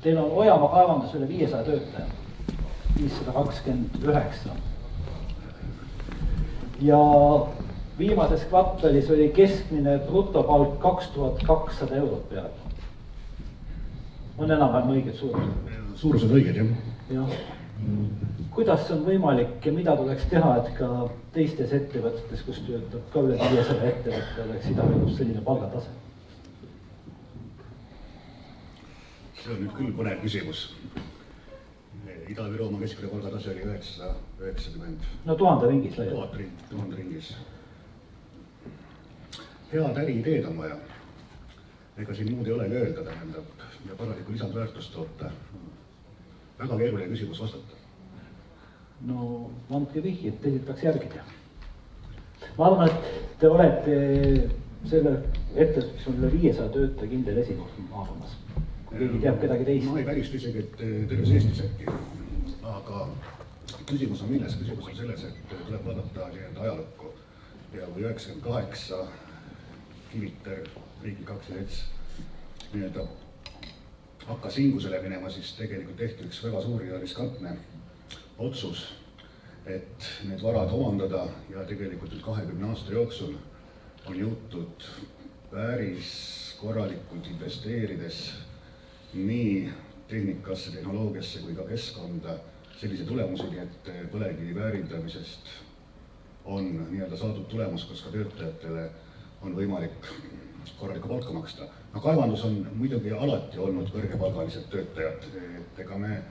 teil on Ojamaa kaevandus üle 500 töötaja, 529. Ja viimases kvartalis oli keskmine brutopalk 2200 eurot peale. On enam-vähem õiged suurused? Suurused õiged, jah. Jah. Kuidas on võimalik ja mida tuleks teha, et ka teistes ettevõtetes, kus töötab ka üle 500 ettevõtte, oleks Ida-Virus selline palgatase? See on nüüd küll põnev küsimus. Ida-Virumaa keskmine palgatase oli 990. No 1000 ringis laialt. 1000 ringis. Head äriideed on vaja. Ega siin muud ei olegi öelda, tähendab, ja paralikku lisandväärtust toota. Väga keeruline küsimus vastata. No andke vihji, et teiselt peaks järgida. Ma arvan, et te olete selle ettevõttes, mis on üle 500 töötaja kindel esikoht maakonnas. Kui keegi teab kedagi teist. Ma ei välista isegi, et terves Eestis äkki. Aga küsimus on milles? Küsimus on selles, et tuleb vaadata ajalukku. Ja kui 98 Kiviter, riiklik aktsiaselts nii-öelda hakkas hingusele minema, siis tegelikult tehti üks väga suur ja riskantne otsus, et need varad omandada ja tegelikult 20 aasta jooksul on jõutud päris korralikult investeerides nii tehnikasse, tehnoloogiasse kui ka keskkonda sellise tulemuseni, et põlevkivi väärindamisest on nii-öelda saadud tulemus, kus ka töötajatele on võimalik korralikku palka maksta. No kaevandus on muidugi alati olnud kõrgepalgalised töötajad, et ega me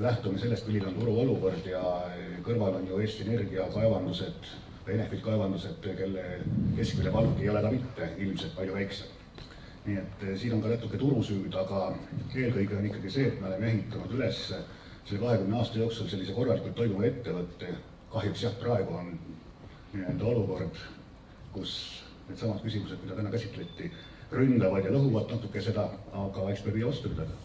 lähtume sellest, milline on turu olukord ja kõrval on ju Eesti Energia kaevandused, Benefit kaevandused, kelle keskmine palk ei ole ta mitte ilmselt palju väiksem. Nii et siin on ka natuke turusüüd, aga eelkõige on ikkagi see, et me oleme ehitanud üles selle 20 aasta jooksul sellise korralikult toimuva ettevõtte. Kahjuks jah, praegu on nii-öelda olukord, kus need samad küsimused, mida täna käsitleti, ründavad ja lõhuvad natuke seda, aga eks me püüa vastu pidada.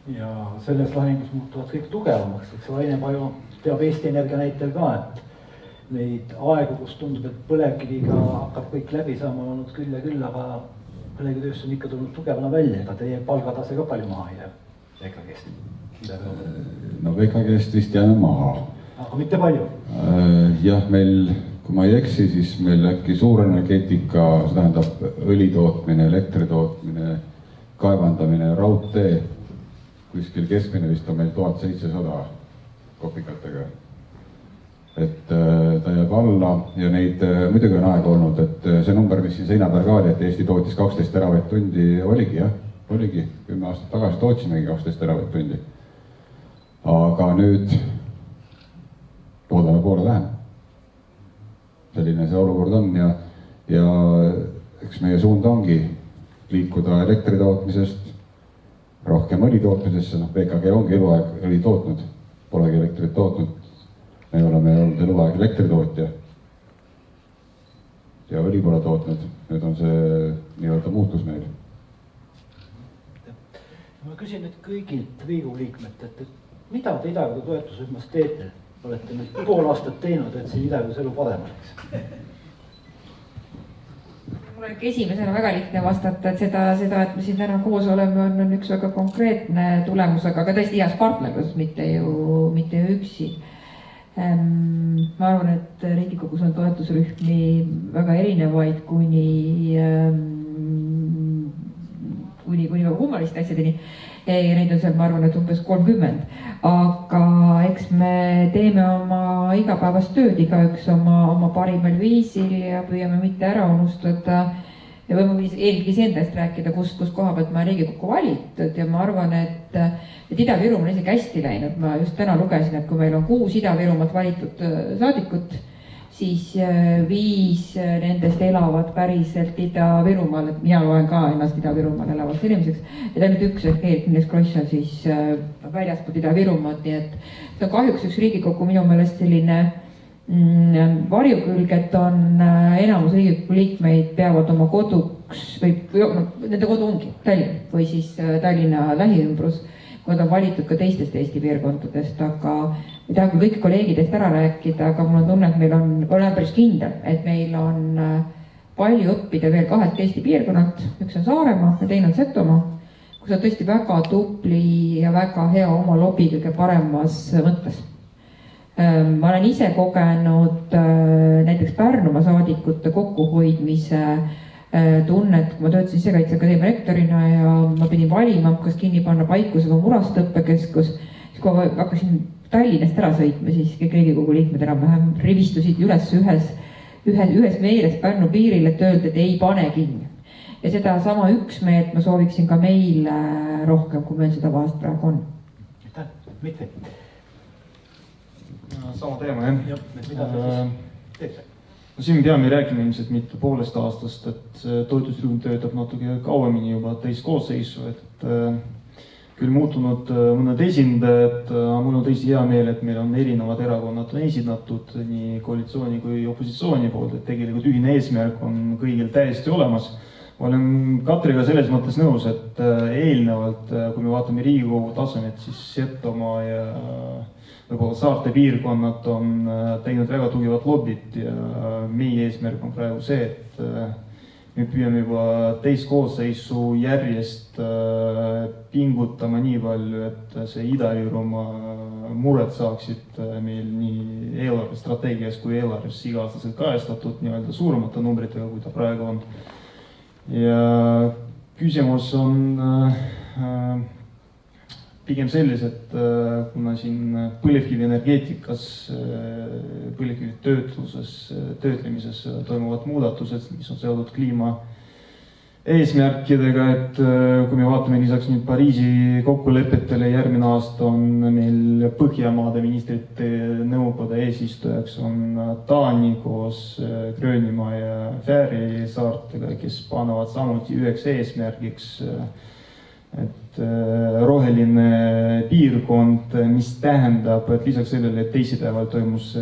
Ja selles lahingus muutuvad kõik tugevamaks, eks Vainepaju teab Eesti Energia näitel ka, et neid aegu, kus tundub, et põlevkiviga hakkab kõik läbi saama olnud küll ja küll, aga põlevkivitööstus on ikka tulnud tugevana välja, ega teie palgatase ka palju maha ei jää VKG-st? No VKG-st vist jääme maha. Aga mitte palju? Jah, meil, kui ma ei eksi, siis meil äkki suurenergeetika, see tähendab õli tootmine, elektri tootmine, kaevandamine, raudtee, kuskil keskmine vist on meil 1700 kopikatega. Et ta jääb alla ja neid muidugi on aega olnud, et see number, mis siin seina peal ka oli, et Eesti tootis 12 teravatt-tundi, oligi jah, oligi 10 aastat tagasi tootsimegi 12 teravatt-tundi. Aga nüüd toodame poole vähem. Selline see olukord on ja eks meie suund ongi liikuda elektri tootmisest rohkem õli tootmisesse, VKG ongi eluaeg õli tootnud, polegi elektrit tootnud. Me oleme olnud eluaeg elektritootja ja õli pole tootnud, nüüd on see nii-öelda muutus meil. Ma küsin nüüd kõigilt Riigikogu liikmet, et mida te Ida-Viru toetusrühmas teete? Olete nüüd pool aastat teinud, et siin Ida-Virus elu paremaks? Mul on esimesena väga lihtne vastata, et seda, et me siin täna koos oleme, on üks väga konkreetne tulemus, aga ka tõesti heas partnerluses, mitte ju üksi. Ma arvan, et Riigikogus on toetusrühmi väga erinevaid kuni väga kummaliste asjadeni. Ja neid on seal, ma arvan, et umbes 30. Aga eks me teeme oma igapäevast tööd, igaüks oma parimal viisil ja püüame mitte ära unustada. Ja võime eelgi endast rääkida, kus koha pealt ma Riigikokku valitud ja ma arvan, et Ida-Virumaa on isegi hästi läinud. Ma just täna lugesin, et kui meil on 6 Ida-Virumaalt valitud saadikut, siis 5 nendest elavad päriselt Ida-Virumaal, et mina loen ka ennast Ida-Virumaal elavaks inimeseks. Et ainult üks ehk Eerik Kross on siis väljaspool Ida-Virumaad, nii et see on kahjuks üks Riigikokku minu meelest selline varjukülg, et on enamus Riigikogu liikmeid peavad oma koduks või nende kodu ongi Tallinn või siis Tallinna lähiümbrus, kui nad on valitud ka teistest Eesti piirkondadest, aga ei taha küll kõik kolleegidest ära rääkida, aga mul on tunne, et meil olen päris kindel, et meil on palju õppida veel 2 Eesti piirkonnalt, üks on Saaremaa ja teine on Setomaa, kui sa tõesti väga tubli ja väga hea oma lobi kõige paremas mõttes. Ma olen ise kogenud näiteks Pärnumaa saadikute kokkuhoidmise tunnet, kui ma töötasin Sisekaitseakadeemia rektorina ja ma pidin valima, kas kinni panna Paikus või Muraste õppekeskus. Siis kui ma hakkasin Tallinnast ära sõitma, siis kõik Riigikogu liikmed enam-vähem rivistusid üles ühes meeles Pärnu piiril, et öelda, et ei pane kinni. Ja seda sama üksmeelt ma sooviksin ka meil rohkem, kui meil seda vahest praegu on. Aitäh, Dmitri. Sama teema, jah. Mida sa siis teed? No siin peame rääkima ilmselt mitte poolest aastast, et toetusrühm töötab natuke kauemini juba teist koosseisu, et küll muutunud mõned esindajad, mul on tõesti hea meel, et meil on erinevad erakonnad esindatud nii koalitsiooni kui opositsiooni poolt, et tegelikult ühine eesmärk on kõigil täiesti olemas. Ma olen Katriga selles mõttes nõus, et eelnevalt, kui me vaatame Riigikogu tasemet, siis Setomaa ja võib-olla saarte piirkonnad on teinud väga tugevat lobit ja meie eesmärk on praegu see, et me püüame juba teist koosseisu järjest pingutama nii palju, et see Ida-Virumaa mured saaksid meil nii eelarvestrateegias kui eelarves iga-aastaselt kajastatud nii-öelda suuremate numbritega, kui ta praegu on. Ja küsimus on pigem selles, et kuna siin põlevkivienergeetikas, põlevkivi töötlemises toimuvad muudatused, mis on seotud kliima eesmärkidega, et kui me vaatame lisaks nüüd Pariisi kokkulepetele, järgmine aasta on meil Põhjamaade ministrite nõukogude eesistujaks on Taani koos Gröönimaa ja Fääri saartega, kes panevad samuti üheks eesmärgiks, et roheline piirkond, mis tähendab, et lisaks sellele, et teisipäeval toimus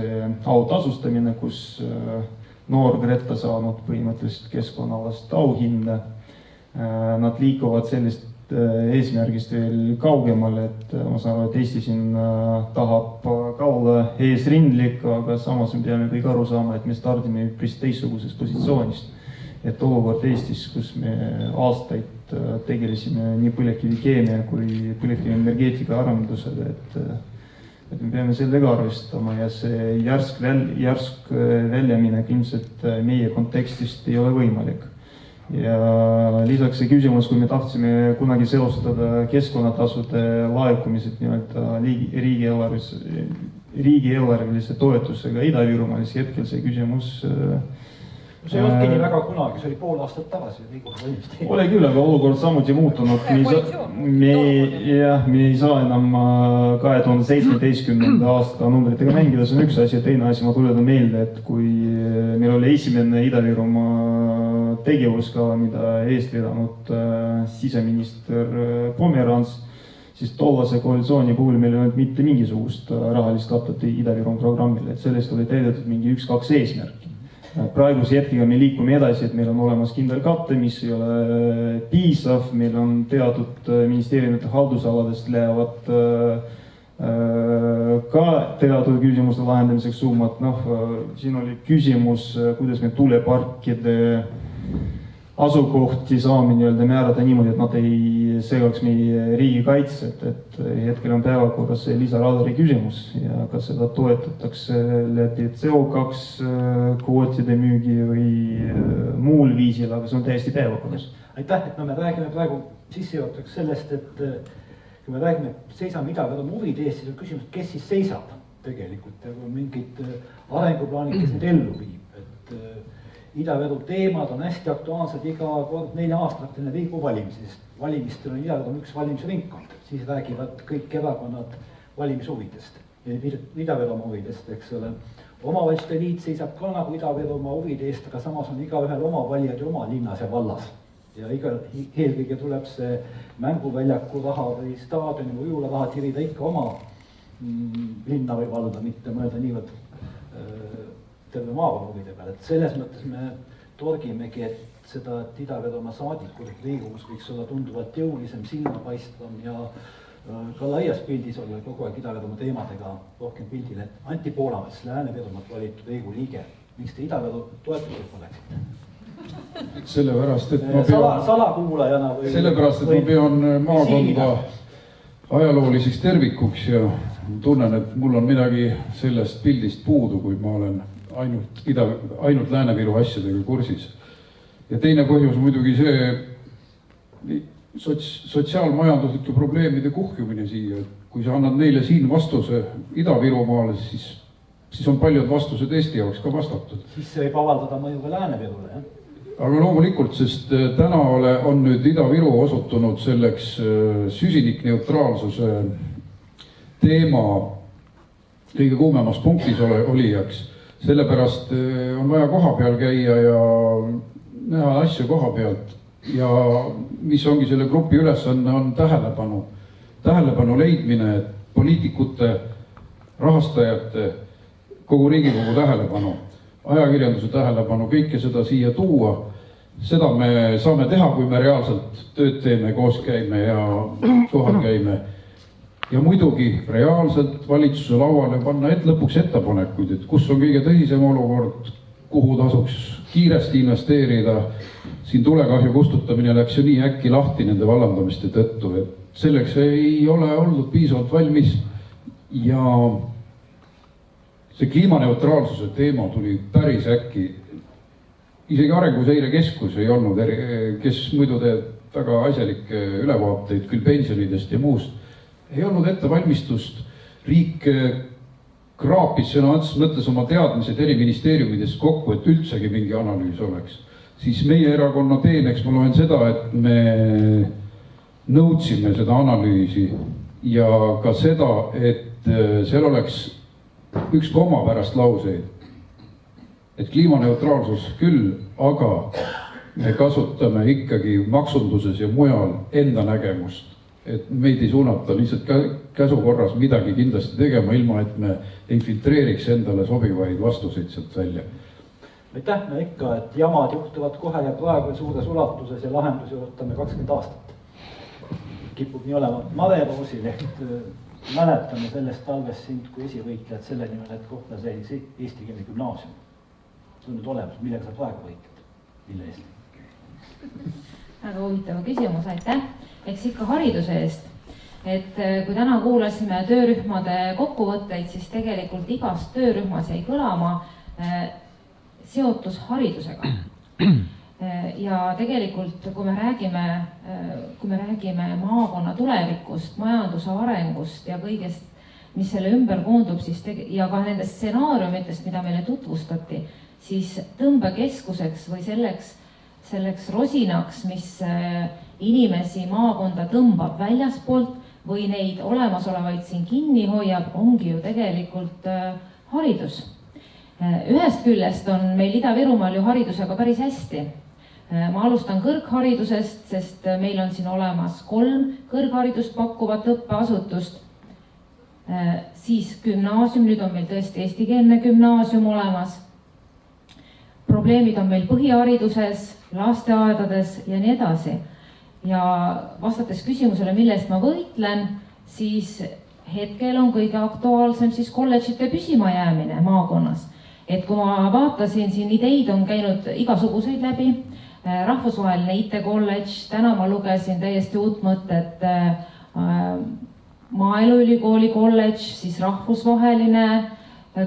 autasustamine, kus noor Greta saanud põhimõtteliselt keskkonnaalast auhinda. Nad liikuvad sellest eesmärgist veel kaugemale, et ma saan aru, et Eesti siin tahab ka olla eesrindlik, aga samas me peame kõik aru saama, et me stardime üpris teistsugusest positsioonist. Et olukord Eestis, kus me aastaid tegelesime nii põlevkivikeemia kui põlevkivienergeetika arendusega, et me peame sellega arvestama ja see järsk väljaminek ilmselt meie kontekstist ei ole võimalik. Ja lisaks see küsimus, kui me tahtsime kunagi seostada keskkonnatasude laekumised nii-öelda riigieelarvelise toetusega Ida-Virumaal, siis hetkel see küsimus see ei olnudki nii väga kunagi, see oli pool aastat tagasi Riigikogu valimiste. Ole küll, aga olukord samuti muutunud. Me ei saa enam 2017. aasta numbritega mängida, see on üks asi ja teine asi, ma tuletan meelde, et kui meil oli esimene Ida-Virumaa tegevuskava, mida eest vedanud siseminister Pomerants, siis tollase koalitsiooni puhul meil ei olnud mitte mingisugust rahalist katet Ida-Virumaa programmile, et sellest oli täidetud mingi 1-2 eesmärki. Praeguse hetkega me liikume edasi, et meil on olemas kindel katte, mis ei ole piisav, meil on teatud ministeeriumite haldusaladest lähevad ka teatud küsimuste lahendamiseks summad. Siin oli küsimus, kuidas me tuleparkide asukohti saame nii-öelda määrata niimoodi, et nad ei segaks meie riigikaitset, et hetkel on päevakorras see lisaradari küsimus ja kas seda toetatakse läbi CO2 kvootide müügi või muul viisil, aga see on täiesti päevakorras. Aitäh, et me räägime praegu sissejuhatuseks sellest, et kui me räägime, et seisame Ida-Virumaa huvide eest, siis on küsimus, kes siis seisab tegelikult ja kui mingid arenguplaanid, kes need ellu viib, et Ida-Viru teemad on hästi aktuaalsed iga kord 4 aastat enne Riigikogu valimisi, sest valimistel on Ida-Viru üks valimisringkond, siis räägivad kõik erakonnad valimishuvidest, Ida-Virumaa huvidest, eks ole. Omavalitsuste liit seisab ka nagu Ida-Virumaa huvide eest, aga samas on igaühel oma valijad ja oma linnas ja vallas. Ja eelkõige tuleb see mänguväljaku raha või staadioni või ujula raha tirida ikka oma linna või valda, mitte mõelda niivõrd terve maakonna huvide peale, et selles mõttes me torgimegi, et seda, et Ida-Virumaa saadikud Riigikogus võiks olla tunduvalt jõulisem, silmapaistvam ja ka laias pildis olla kogu aeg Ida-Virumaa teemadega rohkem pildil, et Anti Poolamets, Lääne-Virumaalt valitud Riigikogu liige, miks te Ida-Viru toetused oleksite? sellepärast, et ma pean, salakuulajana või? sellepärast, et ma pean maakonda ajalooliseks tervikuks ja tunnen, et mul on midagi sellest pildist puudu, kui ma olen ainult Lääne-Viru asjadega kursis. Ja teine põhjus muidugi see sotsiaalmajanduslike probleemide kuhjumine siia. Kui sa annad neile siin vastuse Ida-Virumaale, siis on paljud vastused Eesti jaoks ka vastatud. Siis see võib avaldada mõju ka Lääne-Virule, jah? Aga loomulikult, sest täna on nüüd Ida-Viru osutunud selleks süsinikneutraalsuse teema kõige kuumemas punktis olijaks. Sellepärast on vaja koha peal käia ja näha asju koha pealt. Ja mis ongi selle grupi ülesanne, on tähelepanu leidmine, et poliitikute, rahastajate, kogu Riigikogu tähelepanu, ajakirjanduse tähelepanu, kõike seda siia tuua. Seda me saame teha, kui me reaalselt tööd teeme, koos käime ja kohal käime. Ja muidugi reaalselt valitsuse lauale panna lõpuks ettepanekuid, et kus on kõige tõsisem olukord, kuhu tasuks kiiresti investeerida. Siin tulekahju kustutamine läks ju nii äkki lahti nende vallandamiste tõttu, et selleks ei ole olnud piisavalt valmis. Ja see kliimaneutraalsuse teema tuli päris äkki. Isegi Arenguseire Keskus ei olnud, kes muidu teeb väga asjalikke ülevaateid küll pensionidest ja muust. Ei olnud ettevalmistust, riik kraapis sõna otseses mõttes oma teadmised eri ministeeriumidest kokku, et üldsegi mingi analüüs oleks. Siis meie erakonna teeneks ma loen seda, et me nõudsime seda analüüsi ja ka seda, et seal oleks üks koma pärast lauseid. Et kliimaneutraalsus küll, aga me kasutame ikkagi maksunduses ja mujal enda nägemust. Et meid ei suunata lihtsalt käsukorras midagi kindlasti tegema, ilma et me ei filtreeriks endale sobivaid vastuseid sealt välja. Aitäh, no ikka, et jamad juhtuvad kohe ja praegu suures ulatuses ja lahendusi ootame 20 aastat. Kipub nii olema. Mare Roosil, et mäletame sellest talvest sind kui esivõitlejad selle nimel, et kohta säilis eestikeelne gümnaasium. See on nüüd olemas, millega sa praegu võitled? Mille eest? Väga huvitava küsimus, aitäh. Eks ikka hariduse eest. Et kui täna kuulasime töörühmade kokkuvõtteid, siis tegelikult igas töörühmas jäi kõlama seotus haridusega. Ja tegelikult, kui me räägime maakonna tulevikust, majanduse arengust ja kõigest, mis selle ümber koondub, siis ja ka nendest stsenaariumitest, mida meile tutvustati, siis tõmbekeskuseks või selleks rosinaks, mis inimesi maakonda tõmbab väljaspoolt või neid olemasolevaid siin kinni hoiab, ongi ju tegelikult haridus. Ühest küljest on meil Ida-Virumaal ju haridusega päris hästi. Ma alustan kõrgharidusest, sest meil on siin olemas 3 kõrgharidust pakkuvat õppeasutust. Siis gümnaasium, nüüd on meil tõesti eestikeelne gümnaasium olemas. Probleemid on meil põhihariduses, lasteaedades ja nii edasi. Ja vastates küsimusele, millest ma võitlen, siis hetkel on kõige aktuaalsem siis kolledžite püsimajäämine maakonnas. Et kui ma vaatasin, siin ideid on käinud igasuguseid läbi, rahvusvaheline IT-kolledž, täna ma lugesin täiesti uut mõtet, Maaeluülikooli kolledž, siis rahvusvaheline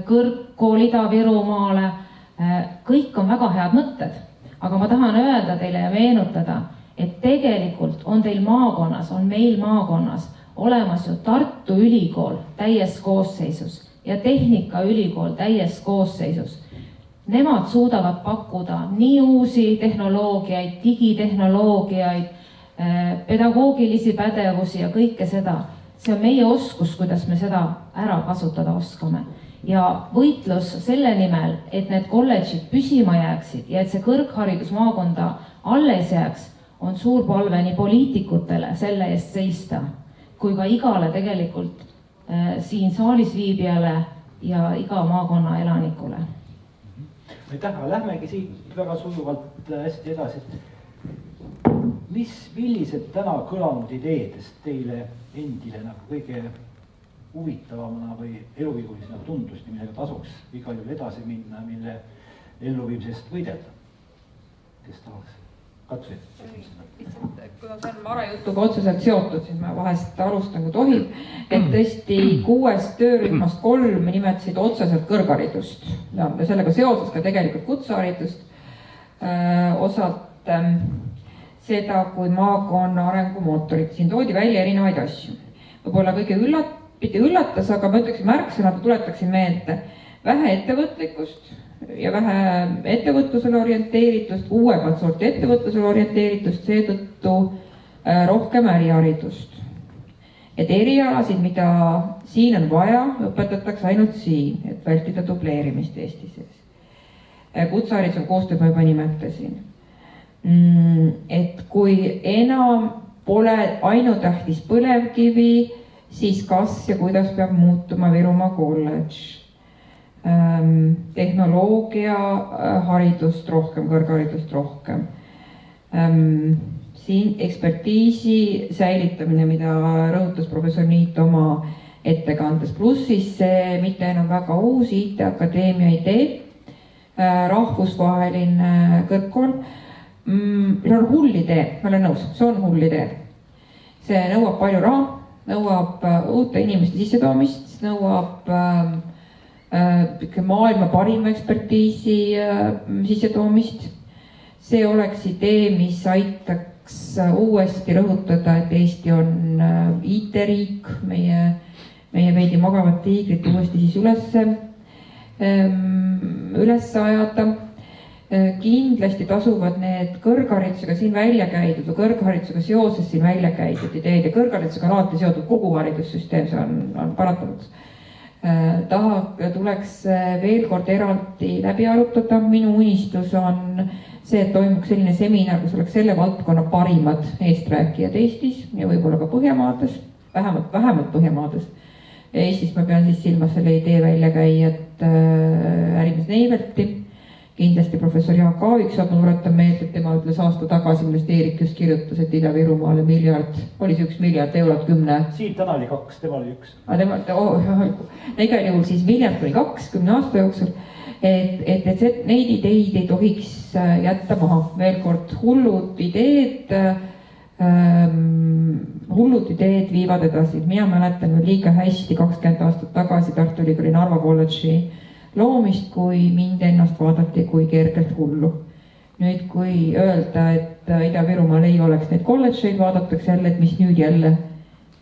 kõrgkool Ida-Virumaale, kõik on väga head mõtted, aga ma tahan öelda teile ja meenutada, et tegelikult on teil maakonnas, on meil maakonnas olemas ju Tartu Ülikool täies koosseisus ja Tehnikaülikool täies koosseisus. Nemad suudavad pakkuda nii uusi tehnoloogiaid, digitehnoloogiaid, pedagoogilisi pädevusi ja kõike seda. See on meie oskus, kuidas me seda ära kasutada oskame. Ja võitlus selle nimel, et need kolledžid püsima jääksid ja et see kõrgharidus maakonda alles jääks, on suur palve nii poliitikutele selle eest seista, kui ka igale tegelikult siin saalis viibijale ja iga maakonna elanikule. Aitäh, aga lähmegi siit väga sujuvalt hästi edasi. Millised täna kõlanud ideedest teile endile nagu kõige huvitavamana või eluviimulisena tundus, millega tasuks igal juhul edasi minna, mille elluviimisest võidelda? kes tahaks? Katri. Kuna see on Mare jutuga otseselt seotud, siis ma vahest alustan, kui tohib. Et tõesti 6 töörühmast 3 nimetasid otseselt kõrgharidust ja sellega seoses ka tegelikult kutseharidust. Osad seda kui maakonna arengumootorit. Siin toodi välja erinevaid asju. Võib-olla kõige mitte üllatas, aga ma ütleksin märksõnad, tuletaksin meelde vähe ettevõtlikkust ja vähe ettevõtlusele orienteeritust, uuemat sorti ettevõtlusele orienteeritust, seetõttu rohkem äriharidust. Et erialasid, mida siin on vaja, õpetatakse ainult siin, et vältida dubleerimist Eesti sees. Kutsehariduse koostööd ma juba nimetasin. Et kui enam pole ainutähtis põlevkivi, siis kas ja kuidas peab muutuma Virumaa kolledž. Tehnoloogia haridust rohkem, kõrgharidust rohkem. Siin ekspertiisi säilitamine, mida rõhutas professor Niit oma ettekandes, pluss siis see mitte enam väga uus IT Akadeemia idee, rahvusvaheline kõrgkool. See on hull idee, ma olen nõus, see on hull idee. See nõuab palju raha, nõuab uute inimeste sissetoomist, nõuab maailma parima ekspertiisi sissetoomist. See oleks idee, mis aitaks uuesti rõhutada, et Eesti on IT-riik, meie veidi magavad tiigrid uuesti siis üles ajada. Kindlasti tasuvad need kõrgharidusega siin välja käidud või kõrgharidusega seoses siin välja käidud ideed ja kõrgharidusega on alati seotud kogu haridussüsteem, see on paratamatult. Tuleks veel kord eraldi läbi arutada. Minu unistus on see, et toimuks selline seminar, kus oleks selle valdkonna parimad eesträäkijad Eestis ja võib-olla ka Põhjamaades, vähemalt Põhjamaades. Eestis ma pean siis silmas selle idee välja käijat Ärimees Neivelti. Kindlasti professor Jaak Aaviksoo, ma tuletan meelde, et tema ütles aasta tagasi, millest Eerik just kirjutas, et Ida-Virumaale oli see 1 miljard eurot 10. Siin täna oli 2, tema oli 1. Igal juhul siis 1 miljard kuni 2 10 aasta jooksul. Et neid ideid ei tohiks jätta maha. Veel kord, hullud ideed viivad edasi. Mina mäletan liiga hästi 20 aastat tagasi Tartu Ülikooli Narva kolledži loomist, kui mind ennast vaadati kui kergelt hullu. Nüüd, kui öelda, et Ida-Virumaal ei oleks neid kolledžeid, vaadatakse jälle, et mis nüüd jälle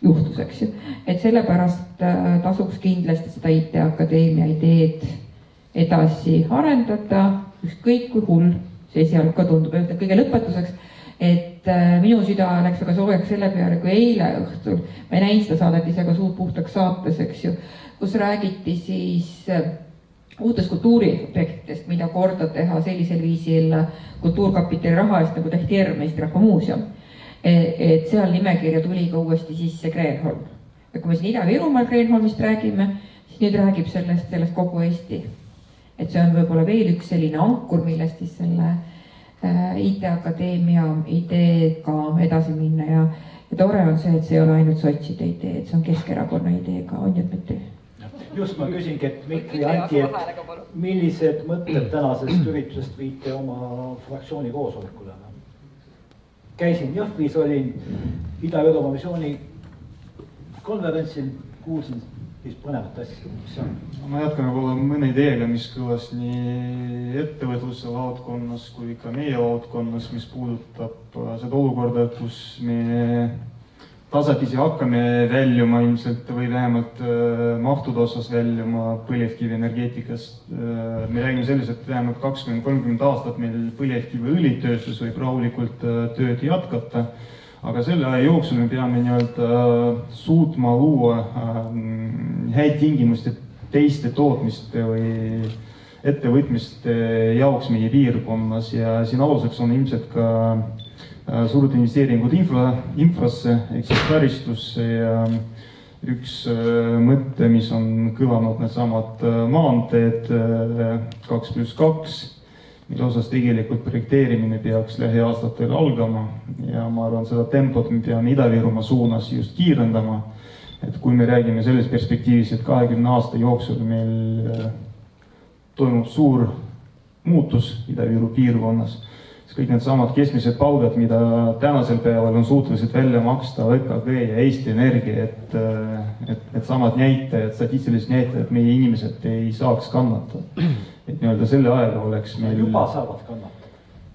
juhtus, eks ju. Et sellepärast tasuks kindlasti seda IT Akadeemia ideed edasi arendada, ükskõik kui hull see esialgu ka tundub. Kõige lõpetuseks, et minu süda läks väga soojaks selle peale, kui eile õhtul, ma ei näinud seda saadet ise ka Suud puhtaks saates, eks ju, kus räägiti siis uutest kultuuriobjektidest, mida korda teha sellisel viisil kultuurkapitali raha eest, nagu tehti Eesti Rahva Muuseum. Et seal nimekirja tuli ka uuesti sisse Kreenholm. Ja kui me siin Ida-Virumaal Kreenholmist räägime, siis nüüd räägib sellest kogu Eesti. Et see on võib-olla veel üks selline ankur, millest siis selle IT Akadeemia ideega edasi minna. Ja tore on see, et see ei ole ainult sotside idee, et see on Keskerakonna ideega, on ju, et mitte. Just ma küsingi, et Mikri ja Anti, et millised mõtted tänasest üritusest viite oma fraktsiooni koosolekule? Käisin Jõhvis, olin Ida-Virumaa visiooni konverentsil, kuulsin põnevat asja. Ma jätkan võib-olla mõne ideega, mis kõlas nii ettevõtluse valdkonnas kui ka meie valdkonnas, mis puudutab seda olukorda, kus me tasapisi hakkame väljuma ilmselt või vähemalt mahtude osas väljuma põlevkivi energeetikast. Me räägime selles, et vähemalt 20-30 aastat meil põlevkivi õlitööstus võib rahulikult tööd jätkata, aga selle aja jooksul me peame suutma luua häid tingimusi teiste tootmiste või ettevõtmiste jaoks meie piirkonnas ja siin aluseks on ilmselt ka suured investeeringud infrasse ehk siis taristusse ja üks mõte, mis on kõlanud needsamad maanteed 2+2, mille osas tegelikult projekteerimine peaks lähiaastatel algama ja ma arvan, seda tempot me peame Ida-Virumaa suunas just kiirendama, et kui me räägime selles perspektiivis, et 20 aasta jooksul meil toimub suur muutus Ida-Viru piirkonnas, kõik need samad keskmised palgad, mida tänasel päeval on suutelised välja maksta VKG ja Eesti Energia, et samad näitajad, statistilised näitajad, meie inimesed ei saaks kannatada. Et nii-öelda selle aega oleks meil... Juba saavad kannatada.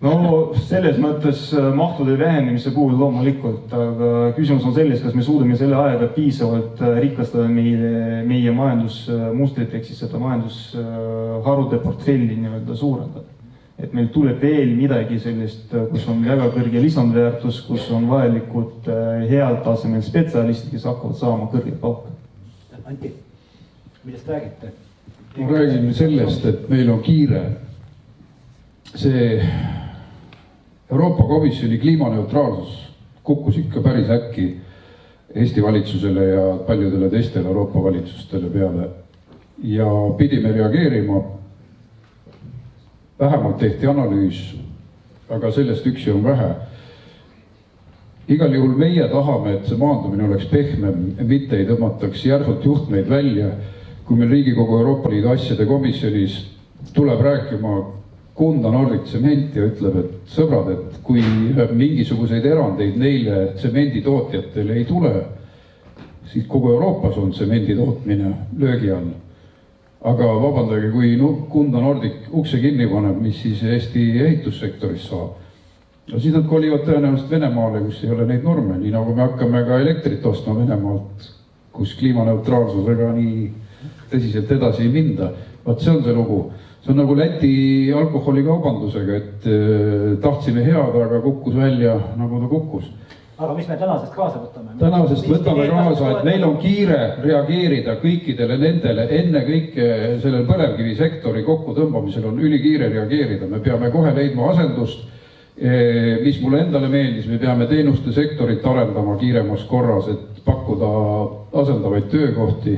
No selles mõttes mahtude vähenemise puhul loomulikult, aga küsimus on selles, kas me suudame selle ajaga piisavalt rikastada meie majandusmustrit, ehk siis seda majandusharude portfelli nii-öelda suurendada. Et meil tuleb veel midagi sellist, kus on väga kõrge lisandväärtus, kus on vajalikud head tasemel spetsialistid, kes hakkavad saama kõrget palka. Anti, millest räägite? Ma räägin sellest, et meil on kiire. See Euroopa Komisjoni kliimaneutraalsus kukkus ikka päris äkki Eesti valitsusele ja paljudele teistele Euroopa valitsustele peale ja pidime reageerima. Vähemalt tehti analüüs, aga sellest üksi on vähe. Igal juhul meie tahame, et see maandumine oleks pehmem, mitte ei tõmmataks järsult juhtmeid välja. Kui meil Riigikogu Euroopa Liidu asjade komisjonis tuleb rääkima Kunda Nordic Tsement ja ütleb, et sõbrad, et kui mingisuguseid erandeid neile tsemenditootjatele ei tule, siis kogu Euroopas on tsemenditootmine löögi all. Aga vabandage, kui Kunda Nordic ukse kinni paneb, mis siis Eesti ehitussektoris saab? No siis nad kolivad tõenäoliselt Venemaale, kus ei ole neid norme, nii nagu me hakkame ka elektrit ostma Venemaalt, kus kliimaneutraalsusega nii tõsiselt edasi ei minda. Vaat see on see lugu. See on nagu Läti alkoholikaubandusega, et tahtsime head, aga kukkus välja, nagu ta kukkus. Aga mis me tänasest kaasa võtame? Tänasest võtame kaasa, et meil on kiire reageerida kõikidele nendele, enne kõike sellel põlevkivisektori kokkutõmbamisel on ülikiire reageerida. Me peame kohe leidma asendust, mis mulle endale meeldis, me peame teenuste sektorit arendama kiiremas korras, et pakkuda asendavaid töökohti.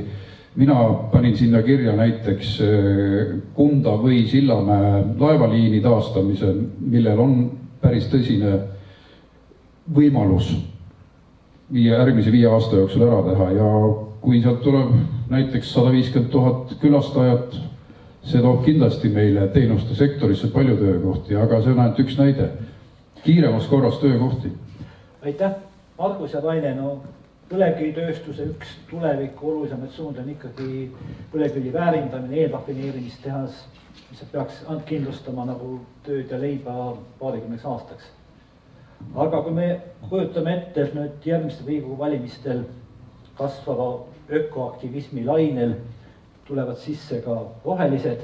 Mina panin sinna kirja näiteks Kunda või Sillamäe laevaliini taastamise, millel on päris tõsine võimalus järgmise 5 aasta jooksul ära teha ja kui sealt tuleb näiteks 150 000 külastajat, see toob kindlasti meile teenuste sektorisse palju töökohti, aga see on ainult üks näide. Kiiremas korras töökohti. Aitäh, Margus ja Taine, põlevkivitööstuse üks tuleviku olulisemaid suund on ikkagi põlevkivi väärindamine, eelrafineerimistehas, mis peaks kindlustama nagu tööd ja leiba paarikümneks aastaks. Aga kui me kujutame ette, et nüüd järgmistel Riigikogu valimistel kasvava ökoaktivismi lainel tulevad sisse ka rohelised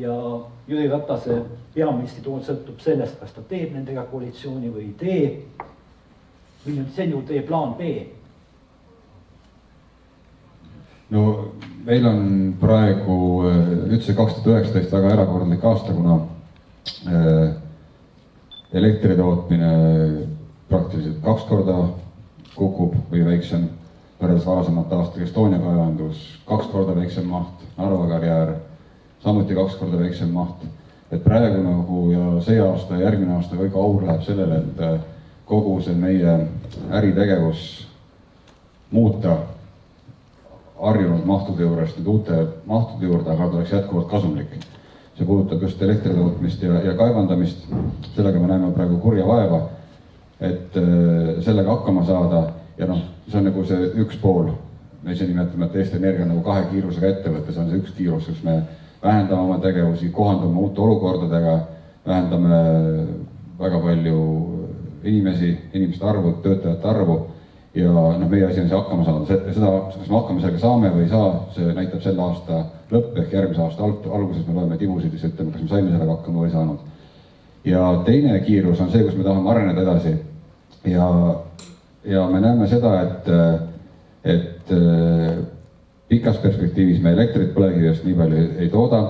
ja Jüri Ratase peaministri tool sõltub sellest, kas ta teeb nendega koalitsiooni või ei tee. Milline on see ju teie plaan B? No meil on praegu üldse 2019 väga erakordlik aasta, kuna elektritootmine praktiliselt 2 korda kukub või väiksem võrreldes varasemate aastaga. Estonia kaevandus 2 korda väiksem maht, Narva karjäär samuti 2 korda väiksem maht. Et praegu nagu ja see aasta ja järgmine aasta kõik aur läheb sellele, et kogu see meie äritegevus muuta harjunud mahtude juurest nüüd uute mahtude juurde, aga ta oleks jätkuvalt kasumlik. See puudutab just elektritootmist ja kaevandamist. Sellega me näeme praegu kurja vaeva, et sellega hakkama saada. Ja see on nagu see üks pool. Me ise nimetame, et Eesti Energia on nagu 2 kiirusega ettevõte. See on see üks kiirus, kus me vähendame oma tegevusi, kohandume uute olukordadega, vähendame väga palju inimeste arvu, töötajate arvu. Ja meie asi on see hakkama saada. Seda, kas me hakkama sellega saame või ei saa, see näitab selle aasta lõpp ehk järgmise aasta alguses me loeme tibusid ja ütleme, kas me saime sellega hakkama või ei saanud. Ja teine kiirus on see, kus me tahame areneda edasi. Ja me näeme seda, et pikas perspektiivis me elektrit põlevkivist nii palju ei tooda.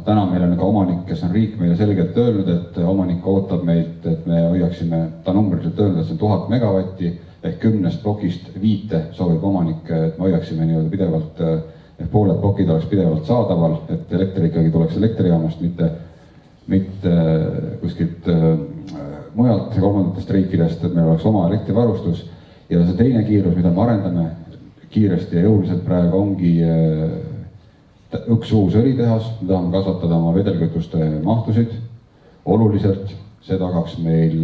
Täna meil on ka omanik, kes on riik meile selgelt öelnud, et omanik ootab meilt, et me hoiaksime, ta numbriliselt öelnud, et see on 1000 megavatti ehk 10 plokist 5 soovib omanik, et me hoiaksime nii-öelda pidevalt, ehk pooled plokid oleks pidevalt saadaval, et elekter ikkagi tuleks elektrijaamast, mitte kuskilt mujalt kolmandatest riikidest, et meil oleks oma elektrivarustus. Ja see teine kiirus, mida me arendame kiiresti ja jõuliselt praegu ongi üks uus õlitehas, me tahame kasvatada oma vedelkütuste mahtusid oluliselt see tagaks meil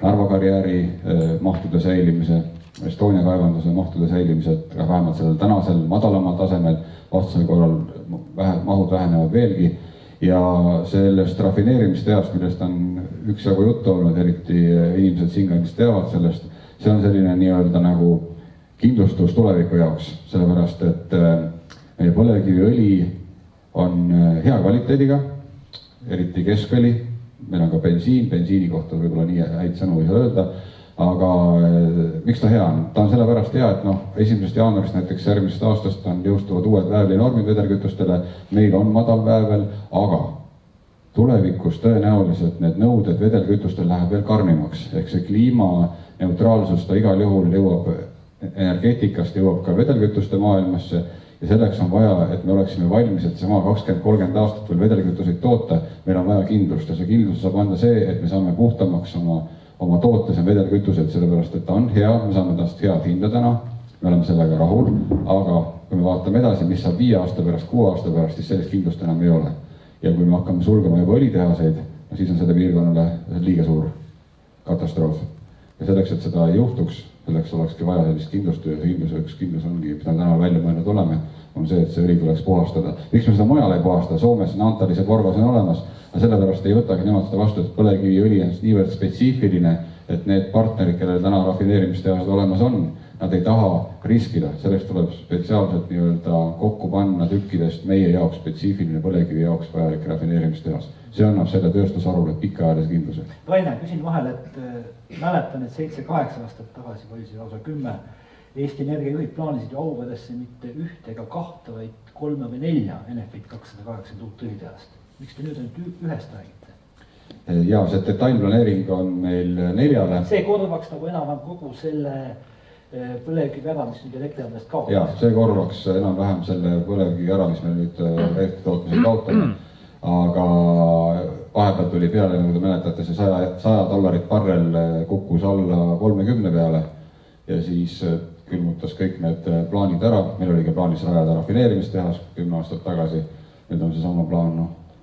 Narva karjääri mahtude säilimise, Estonia kaevanduse mahtude säilimise, et vähemalt sellel tänasel madalamal tasemel, vastasel korral mahud vähenevad veelgi. Ja sellest rafineerimistehast, millest on üksjagu juttu olnud, eriti inimesed Singlandis teavad sellest, see on selline nii-öelda nagu kindlustus tuleviku jaoks, sellepärast et meie põlevkiviõli on hea kvaliteediga, eriti keskõli, meil on ka bensiini kohta võib-olla nii häid sõnu ei saa öelda, aga miks ta hea on? Ta on sellepärast hea, et 1. jaanuarist näiteks järgmisest aastast on jõustuvad uued väävlinormid vedelkütustele, meil on madal väävel, aga tulevikus tõenäoliselt need nõuded vedelkütustel läheb veel karmimaks, ehk see kliimaneutraalsus ta igal juhul jõuab energeetikast, jõuab ka vedelkütuste maailmasse ja selleks on vaja, et me oleksime valmis, et sama 20-30 aastat veel vedelkütuseid toota, meil on vaja kindlust ja see kindlus saab anda see, et me saame puhtamaks oma tootes ja vedelkütused, sellepärast et ta on hea, me saame tast head hinda täna, me oleme sellega rahul, aga kui me vaatame edasi, mis saab 5 aasta pärast, 6 aasta pärast, siis sellist kindlust enam ei ole. Ja kui me hakkame sulgema juba õlitehaseid, siis on selle piirkonnale liiga suur katastroof. Ja selleks, et seda ei juhtuks, selleks olekski vaja sellist kindlust ja see kindlus ongi, mida täna välja mõelnud oleme, on see, et see õli tuleks puhastada. Miks me seda mujal ei puhasta? Soomes Naantalis ja Porvas on olemas, aga sellepärast ei võtagi nemad seda vastu, et põlevkiviõli on niivõrd spetsiifiline, et need partnerid, kellel täna rafineerimistehased olemas on, nad ei taha riskida, selleks tuleb spetsiaalselt nii-öelda kokku panna tükkidest meie jaoks spetsiifiline põlevkivi jaoks vajalik rafineerimistehas. See annab selle tööstusarule pikaajalise kindluse. Raine, küsin vahel, et mäletan, et 7-8 aastat tagasi või siis lausa 10 Eesti Energia juhid plaanisid ju Auvedesse mitte 1 ega 2, vaid 3 või 4 Enefit 280 uut õlitehast. Miks te nüüd ainult 1 räägite? Ja see detailplaneering on meil 4. See korvaks nagu enam kogu selle põlevkivi ära, mis nüüd elektriandest kaotab. Ja see korvaks enam-vähem selle põlevkivi ära, mis meil nüüd elektritootmisel kaotame. Aga vahepeal tuli peale, nagu te mäletate, see $100 barrel kukkus alla 30 peale ja siis külmutas kõik need plaanid ära. Meil oli ka plaanis rajada rafineerimistehas 10 aastat tagasi. Nüüd on see sama plaan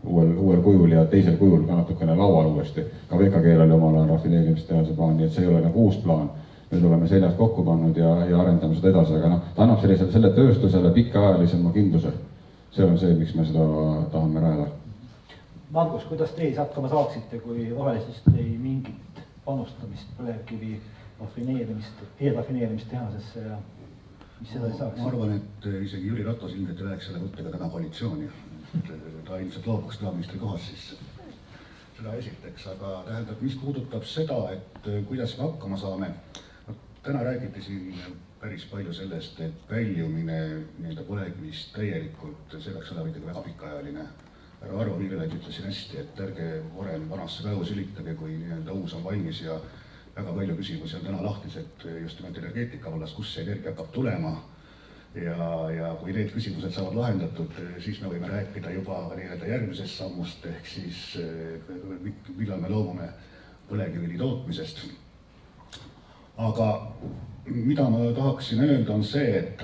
uuel kujul ja teisel kujul ka natukene laual uuesti. Ka VKG-l oli omal rafineerimistehase plaan, nii et see ei ole nagu uus plaan. Nüüd oleme seljast kokku pannud ja arendame seda edasi, aga ta annab selle tööstusele pikaajalisema kindluse. See on see, miks me seda tahame rajada. Margus, kuidas teie hakkama saaksite, kui rohelisest ei mingit panustamist põlevkivi eelrafineerimistehasesse ja mis seda ei saaks? Ma arvan, et isegi Jüri Ratas ilmselt ei läheks selle mõttega täna koalitsiooni. Ta ilmselt loobuks peaministri kohast siis seda esiteks, aga tähendab, mis puudutab seda, et kuidas me hakkama saame. Täna räägiti siin päris palju sellest, et väljumine põlevkivist täielikult, see peaks olema ikkagi väga pikaajaline. Härra Arvo Viileid ütlesin hästi, et ärge varem vanasse päevu sülitage, kui uus on valmis ja väga palju küsimusi on täna lahtised just nimelt energeetika vallas, kus see energia hakkab tulema. Ja kui need küsimused saavad lahendatud, siis me võime rääkida juba järgmisest sammust, ehk siis millal me loomume põlevkivili tootmisest. Aga mida ma tahaksin öelda on see, et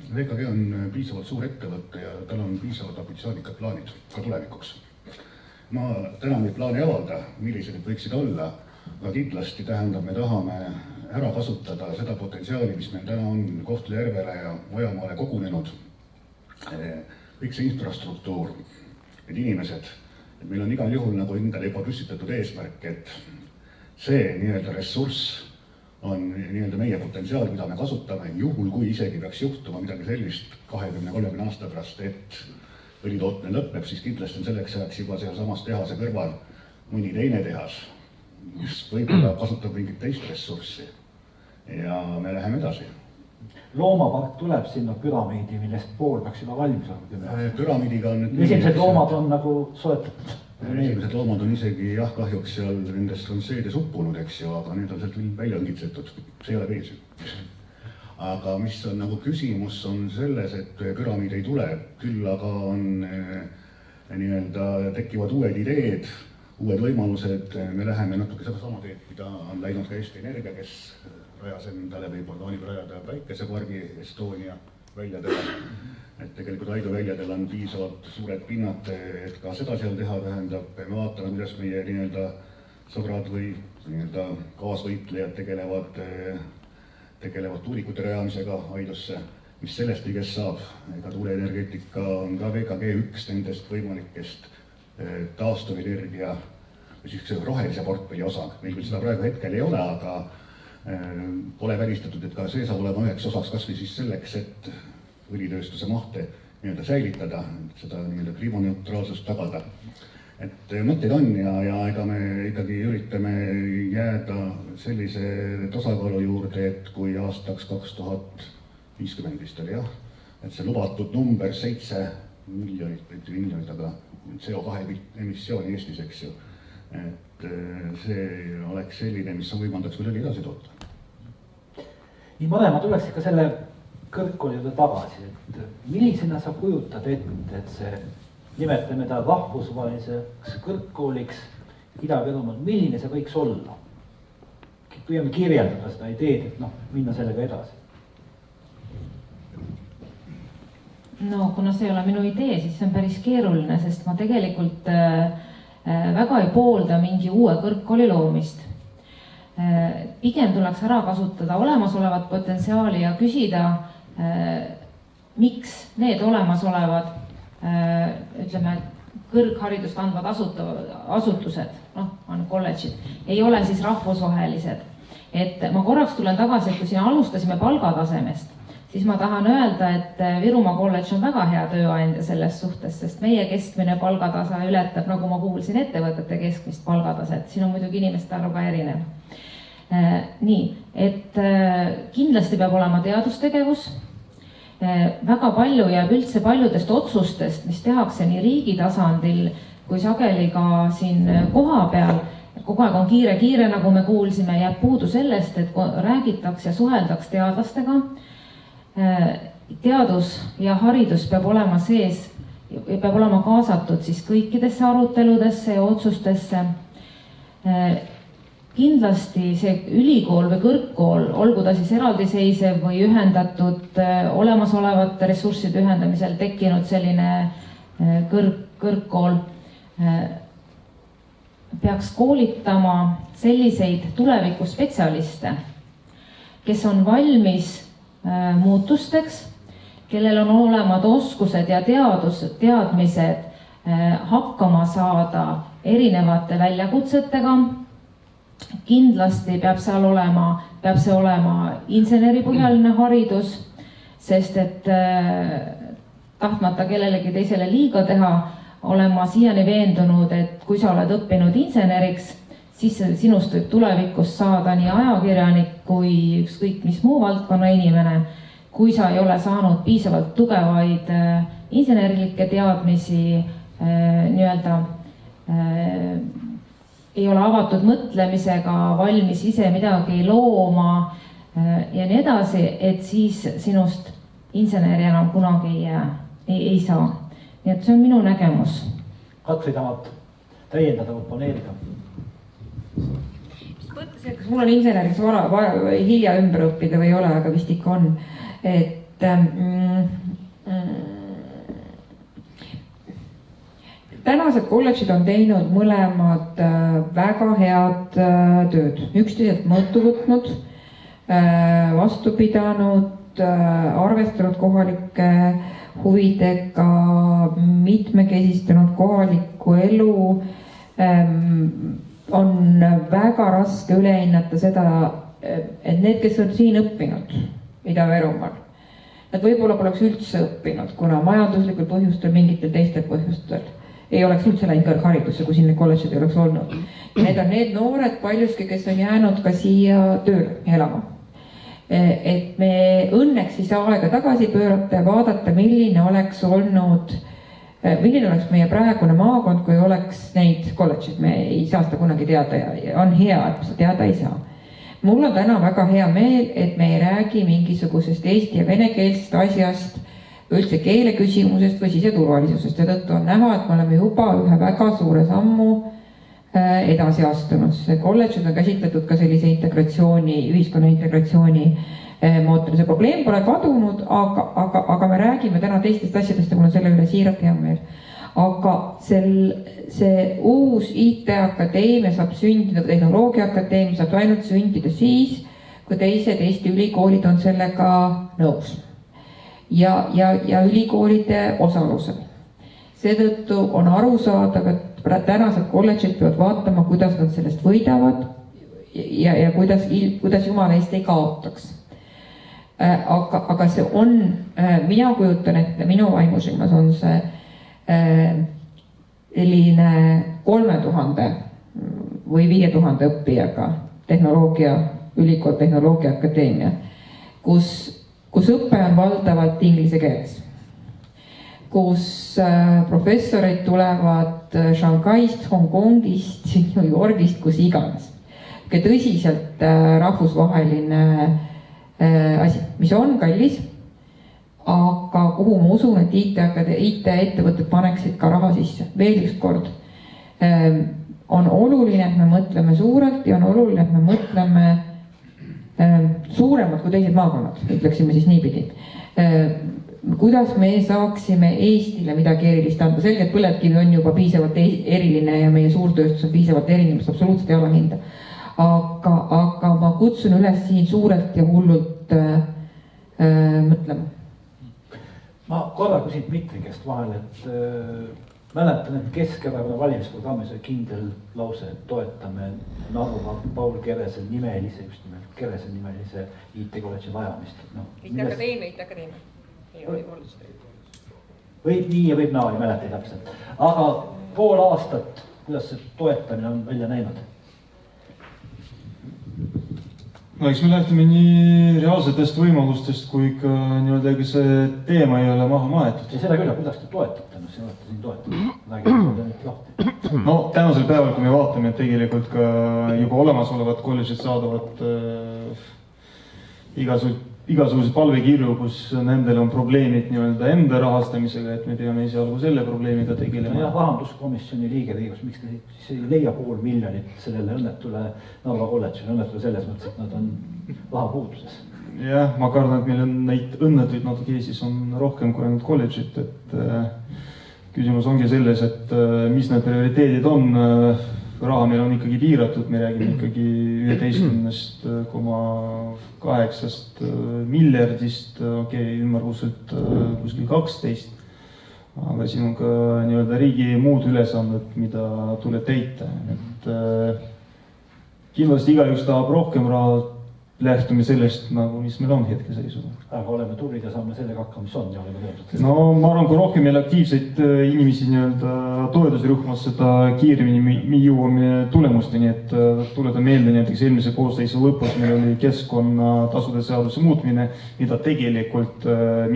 VKG on piisavalt suur ettevõtte ja tal on piisavalt ambitsioonikad plaanid ka tulevikuks. Ma täna neid plaane avalda, millised need võiksid olla, aga kindlasti tähendab, me tahame ära kasutada seda potentsiaali, mis meil täna on Kohtla-Järvele ja Ojamaale kogunenud. Kõik see infrastruktuur, need inimesed, et meil on igal juhul nagu endale juba püstitatud eesmärk, et see nii-öelda ressurss on nii-öelda meie potentsiaal, mida me kasutame, juhul kui isegi peaks juhtuma midagi sellist 20-30 aasta pärast, et õlitootmine lõpeb, siis kindlasti on selleks ajaks juba seal samas tehase kõrval mõni teine tehas, mis võib-olla kasutab mingit teist ressurssi ja me läheme edasi. Loomapark tuleb sinna püramiidi, millest pool peaks juba valmis olema. Püramiidiga on esimesed loomad on nagu soetatud. Esimesed loomad on isegi kahjuks seal nendest on seedes uppunud, eks ju, aga need on sealt välja õngitsetud, see ei ole vees. Aga mis on nagu küsimus on selles, et püramiid ei tule, küll aga on nii-öelda tekivad uued ideed, uued võimalused, me läheme natuke seda sama teed, mida on läinud ka Eesti Energia, kes rajas endale või plaanib rajada päikesepargi Estonia väljadele. Et tegelikult Aidu väljadel on piisavalt suured pinnad, et ka seda seal teha, tähendab, me vaatame, kuidas meie nii-öelda sõbrad või nii-öelda kaasvõitlejad tegelevad tuulikute rajamisega Aidusse, mis sellest kõigest saab. Ega tuuleenergeetika on ka VKG1 nendest võimalikest taastuvenergia või niisuguse rohelise portfelli osa. Meil küll seda praegu hetkel ei ole, aga pole välistatud, et ka see saab olema üheks osaks kas või siis selleks, et õlitööstuse mahte nii-öelda säilitada, seda nii-öelda kliimaneutraalsust tagada. Et mõtteid on ja ega me ikkagi üritame jääda sellise tasakaalu juurde, et kui aastaks 2050 vist oli jah, et see lubatud number 7 miljonit, mitte miljonit, aga CO2 emissiooni Eestis, eks ju. Et see oleks selline, mis on võimaldaks veel õli edasi toota. Nii Madema tuleks ikka selle kõrgkoolide tagasi, et millisena sa kujutad ette, et see, nimetame ta rahvusvaheliseks kõrgkooliks Ida-Virumaal, milline see võiks olla? Püüame kirjeldada seda ideed, et minna sellega edasi. No kuna see ei ole minu idee, siis see on päris keeruline, sest ma tegelikult väga ei poolda mingi uue kõrgkooli loomist. Pigem tuleks ära kasutada olemasolevat potentsiaali ja küsida, miks need olemasolevad, ütleme, kõrgharidust andvad asutused, on kolledžid, ei ole siis rahvusvahelised. Et ma korraks tulen tagasi, et kui siin alustasime palgatasemest, siis ma tahan öelda, et Virumaa kolledž on väga hea tööandja selles suhtes, sest meie keskmine palgatase ületab, nagu ma kuulsin, ettevõtete keskmist palgataset. Siin on muidugi inimeste arv ka erinev. Nii, et kindlasti peab olema teadustegevus. Väga palju jääb üldse paljudest otsustest, mis tehakse nii riigi tasandil kui sageli ka siin koha peal. Kogu aeg on kiire, nagu me kuulsime, jääb puudu sellest, et räägitaks ja suheldaks teadlastega. Teadus ja haridus peab olema sees, peab olema kaasatud siis kõikidesse aruteludesse ja otsustesse. Kindlasti see ülikool või kõrgkool, olgu ta siis eraldiseisev või ühendatud olemasolevate ressursside ühendamisel tekkinud selline kõrgkool, peaks koolitama selliseid tulevikuspetsialiste, kes on valmis muutusteks, kellel on olemad oskused ja teadmised hakkama saada erinevate väljakutsetega. Kindlasti peab see olema inseneripõhjaline haridus, sest et tahtmata kellelegi teisele liiga teha, olen ma siiani veendunud, et kui sa oled õppinud inseneriks, siis sinust võib tulevikus saada nii ajakirjanik kui ükskõik mis muu valdkonna inimene, kui sa ei ole saanud piisavalt tugevaid insenerilikke teadmisi, nii-öelda ei ole avatud mõtlemisega, valmis ise midagi looma ja nii edasi, et siis sinust inseneri enam kunagi ei saa. Nii et see on minu nägemus. Katri tahab täiendada või planeerida? Mõtlesin, kas mul on inseneriks hilja ümber õppida või ei ole, aga vist ikka on. Et tänased kolledžid on teinud mõlemad väga head tööd, üksteiselt mõõtu võtnud, vastu pidanud, arvestanud kohalike huvidega, mitmekesistanud kohalikku elu. On väga raske üle hinnata seda, et need, kes on siin õppinud Ida-Virumaal, nad võib-olla poleks üldse õppinud, kuna majanduslikul põhjustel, mingitel teistel põhjustel ei oleks üldse läinud kõrgharidusse, kui siin need kolledžid ei oleks olnud. Need on need noored paljuski, kes on jäänud ka siia tööle elama. Et me õnneks ei saa aega tagasi pöörata ja vaadata, milline oleks meie praegune maakond, kui oleks neid kolledžid. Me ei saa seda kunagi teada ja on hea, et seda teada ei saa. Mul on täna väga hea meel, et me ei räägi mingisugusest eesti ja venekeelsest asjast, üldse keele küsimusest või siseturvalisusest. Tõttu on näha, et me oleme juba ühe väga suure sammu edasi astunud. Kolledžid on käsitletud ka sellise integratsiooni, ühiskonna integratsiooni mootori. See probleem pole kadunud, aga me räägime täna teistest asjadest ja mul on selle üle siiralt hea meel. Aga see uus IT-akadeemia saab sündida, tehnoloogiaakadeemia saab ainult sündida siis, kui teised Eesti ülikoolid on sellega nõus ja ülikoolide osalusel. Seetõttu on arusaadav, et tänased kolledžid peavad vaatama, kuidas nad sellest võidavad ja kuidas jumala eest ei kaotaks. Aga see on, mina kujutan ette, minu vaimusilmas on see selline 3000 või 5000 õppijaga ülikool tehnoloogiaakadeemia, kus õpe on valdavalt inglise keeles, kus professorid tulevad Shanghaist, Hongkongist, New Yorgist, kus iganes. Tõsiselt rahvusvaheline asi, mis on kallis, aga kuhu ma usun, et IT-ettevõtted paneksid ka raha sisse. Veel üks kord, on oluline, et me mõtleme suurelt ja on oluline, et me mõtleme suuremad kui teised maakonnad, ütleksime siis niipidi. Kuidas me saaksime Eestile midagi erilist anda? Selge, et põlevkivi on juba piisavalt eriline ja meie suurtööstus on piisavalt eriline, mis absoluutselt ei alahinda. Aga ma kutsun üles siin suurelt ja hullult mõtlema. Ma korra küsin Dmitri käest vahel, et mäletan, et Keskerakonna valimisprogrammis oli kindel lause, et toetame Narva Paul Kerese nimelise, just nimelt Kerese nimelise IT-kolledži rajamist. IT-akadeemia. Võib nii ja võib naa, ei mäleta täpselt. Aga pool aastat, kuidas see toetamine on välja näinud? No eks me lähtume nii reaalsetest võimalustest, kui ka nii-öelda see teema ei ole maha maetud. Ja seda küll, kuidas te toetate, no see olete siin toetanud? No tänasel päeval, kui me vaatame, et tegelikult ka juba olemasolevad kolledžid saadavad igasuguseid palvekirju, kus nendel on probleemid nii-öelda enda rahastamisega, et me peame esialgu selle probleemiga tegelema. Ja rahanduskomisjoni liige Riigus, miks te siis ei leia $500 000 sellele õnnetule Narva kolledžile, õnnetule selles mõttes, et nad on rahapuuduses? Jah, ma kardan, et meil on neid õnnetuid natuke Eestis on rohkem kui ainult kolledžit, et küsimus ongi selles, et mis need prioriteedid on. Raha meil on ikkagi piiratud, me räägime ikkagi 11,8 miljardist, ümmarguselt kuskil 12. Aga siin on ka nii-öelda riigi muud ülesanded, mida tuleb täita. Et kindlasti igaüks tahab rohkem raha, lähtume sellest, nagu mis meil on hetkeseisuga. Aga oleme tulid ja saame sellega hakkama, mis on ja oleme töötud. No ma arvan, kui rohkem meil aktiivseid inimesi nii-öelda toetusrühmas, seda kiiremini me jõuame tulemusteni, et tuleta meelde näiteks eelmise koosseisu lõpus meil oli keskkonnatasude seaduse muutmine, mida tegelikult,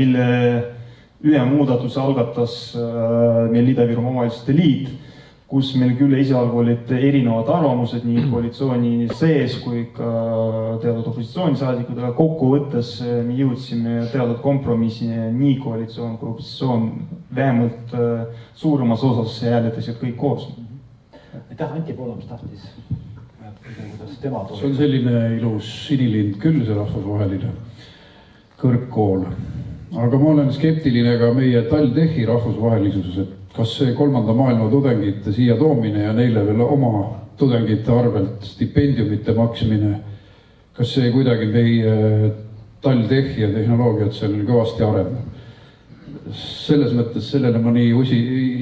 mille ühe muudatuse algatas meil Ida-Virumaa Omavalitsuste Liit, kus meil küll esialgu olid erinevad arvamused nii koalitsiooni sees kui ka teatud opositsioonisaadikud, aga kokkuvõttes me jõudsime teatud kompromissi nii koalitsioon kui opositsioon vähemalt suuremas osas hääletasid kõik koos. Aitäh, Anti Poolamas tahtis. See on selline ilus sinilind küll, see rahvusvaheline kõrgkool. Aga ma olen skeptiline ka meie TalTechi rahvusvahelisuses, et kas see 3. maailma tudengite siia toomine ja neile veel oma tudengite arvelt stipendiumite maksmine, kas see kuidagi meie TalTechi ja tehnoloogiat seal kõvasti arendab? Selles mõttes sellele ma nii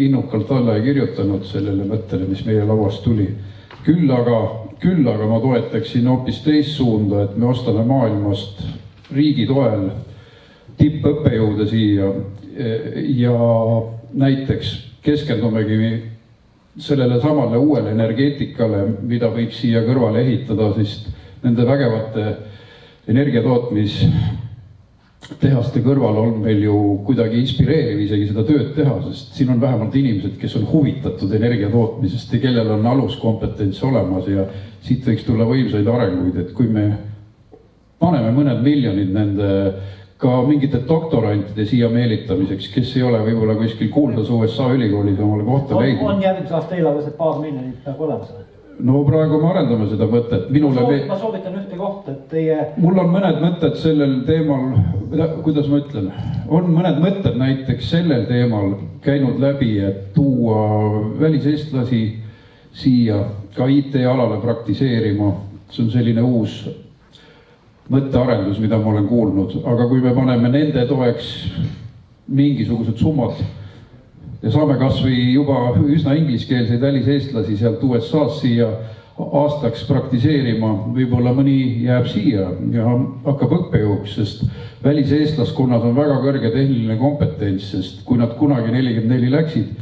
innukalt alla ei kirjutanud sellele mõttele, mis meie lauast tuli. Küll aga ma toetaksin hoopis teist suunda, et me ostame maailmast riigi toel tippõppejõude siia ja näiteks keskendumegi sellele samale uuele energeetikale, mida võib siia kõrvale ehitada, sest nende vägevate energiatootmistehaste kõrval on meil ju kuidagi inspireeriv isegi seda tööd teha, sest siin on vähemalt inimesed, kes on huvitatud energiatootmisest ja kellel on aluskompetents olemas ja siit võiks tulla võimsaid arenguid, et kui me paneme mõned miljonid nende ka mingite doktorantide siia meelitamiseks, kes ei ole võib-olla kuskil kuuldas USA ülikoolis omale kohta leidnud. On järgmise aasta eelarves, et $2 miljonit peab olema seda? no praegu me arendame seda mõtet, ma soovitan ühte kohta, et teie... Mul on mõned mõtted sellel teemal, kuidas ma ütlen, on mõned mõtted näiteks sellel teemal käinud läbi, et tuua väliseestlasi siia ka IT-alale praktiseerima. See on selline uus mõttearendus, mida ma olen kuulnud, aga kui me paneme nende toeks mingisugused summad ja saame kas või juba üsna ingliskeelseid väliseestlasi sealt USA-s siia aastaks praktiseerima, võib-olla mõni jääb siia ja hakkab õppejõuks, sest väliseestlaskonnas on väga kõrge tehniline kompetents, sest kui nad kunagi 44 läksid,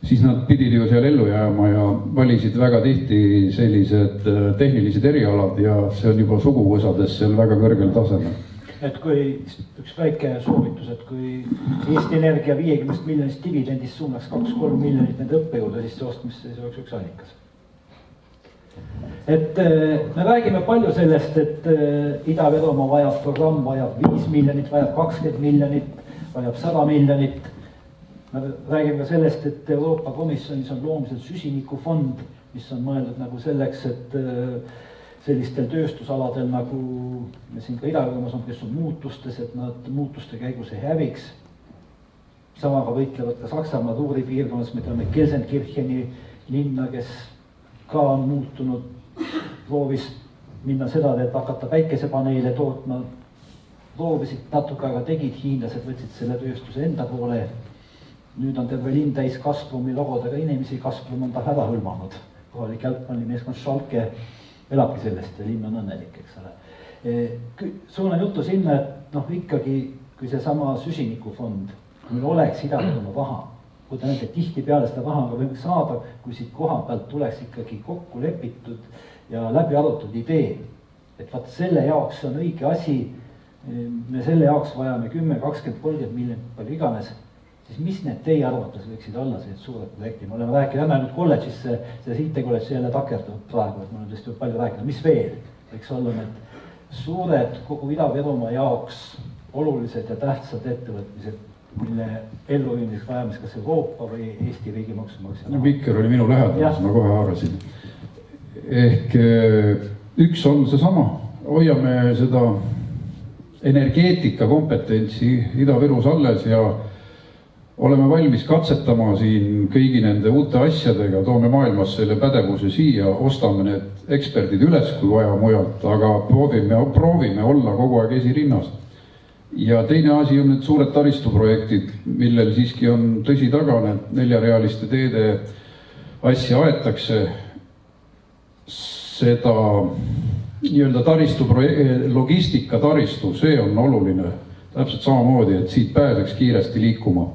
siis nad pidid ju seal ellu jääma ja valisid väga tihti sellised tehnilised erialad ja see on juba suguvõsades seal väga kõrgel tasemel. Et kui üks väike soovitus, et kui Eesti Energia 50 miljonist dividendist suunaks 2-3 miljonit nende õppejõude, siis see ostmist siis oleks üks allikas. Et me räägime palju sellest, et Ida-Virumaa vajab programm, vajab 5 miljonit, vajab 20 miljonit, vajab 100 miljonit. Me räägime ka sellest, et Euroopa Komisjonis on loomisel süsinikufond, mis on mõeldud nagu selleks, et sellistel tööstusaladel nagu me siin ka Ida-Virumaas on, kes on muutustes, et nad muutuste käigus ei häviks. Samaga võitlevad ka Saksamaa Tuuri piirkonnas, me teame Gelsenkircheni linna, kes ka on muutunud, proovis minna seda, et hakata päikesepaneele tootma, proovisid natuke, aga tegid hiinlased, võtsid selle tööstuse enda poole. Nüüd on terve linn täis Gazpromi logodega inimesi, Gazprom on ta ära hõlmanud. Kohalik jalgpallimeeskond Schalke elabki sellest ja linn on õnnelik, eks ole. Suunan juttu sinna, et ikkagi, kui see sama süsinikufond, meil oleks Ida-Virumaa raha, kui ta nende tihti peale seda raha on võimalik saada, kui siit koha pealt tuleks ikkagi kokku lepitud ja läbi arutatud idee, et vaat selle jaoks on õige asi, me selle jaoks vajame 10, 20, 30 miljonit palju iganes, siis mis need teie arvates võiksid olla sellised suured projekti? Me oleme rääkinud, lähme nüüd kolledžisse, selles IT-kolledži jälle takerdunud praegu, et me oleme tõesti palju rääkinud, mis veel võiks olla need suured kogu Ida-Virumaa jaoks olulised ja tähtsad ettevõtmised, mille elluviimiseks vajamis kas Euroopa või Eesti riigi maksumaksja. Vikker oli minu lähedal, ma kohe haarasin. Ehk üks on seesama, hoiame seda energeetika kompetentsi Ida-Virus alles ja oleme valmis katsetama siin kõigi nende uute asjadega, toome maailmas selle pädevuse siia, ostame need eksperdid üles, kui vaja mujalt, aga proovime olla kogu aeg esirinnas. Ja teine asi on need suured taristuprojektid, millel siiski on tõsi taga, need 4-realiste teede asja aetakse. Seda nii-öelda logistika taristu, see on oluline. Täpselt samamoodi, et siit pääseks kiiresti liikuma.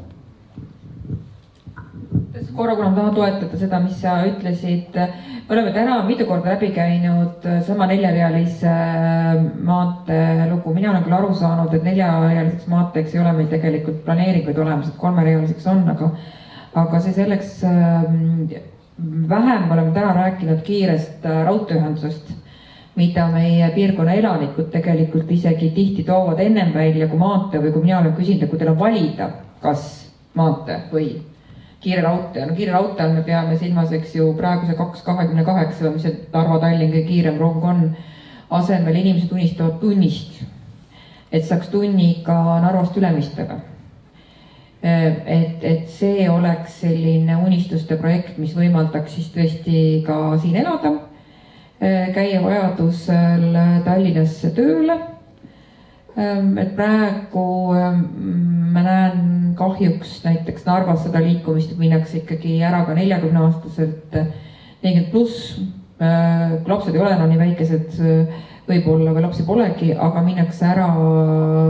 Korra, kuna ma tahan toetada seda, mis sa ütlesid, me oleme täna mitu korda läbi käinud sama 4-realise maantee lugu. Mina olen küll aru saanud, et 4-realiseks maanteeks ei ole meil tegelikult planeeringuid olemas, et 3-realiseks on, aga see selleks vähem oleme täna rääkinud kiirest raudteeühendusest, mida meie piirkonna elanikud tegelikult isegi tihti toovad ennem välja kui maantee või kui mina olen küsinud, kui teil on valida, kas maantee või kiire raudtee. No kiire raudtee me peame silmas, eks ju, praeguse 228, mis see Narva-Tallinn kõige kiirem rong on, asemel inimesed unistavad tunnist, et saaks tunniga Narvast Ülemistöga. Et see oleks selline unistuste projekt, mis võimaldaks siis tõesti ka siin elada, käia vajadusel Tallinnasse tööle. Et praegu ma näen kahjuks näiteks Narvas seda liikumist, et minnakse ikkagi ära ka 40-aastaselt, 40+, kui lapsed ei ole enam nii väikesed võib-olla või lapsi polegi, aga minnakse ära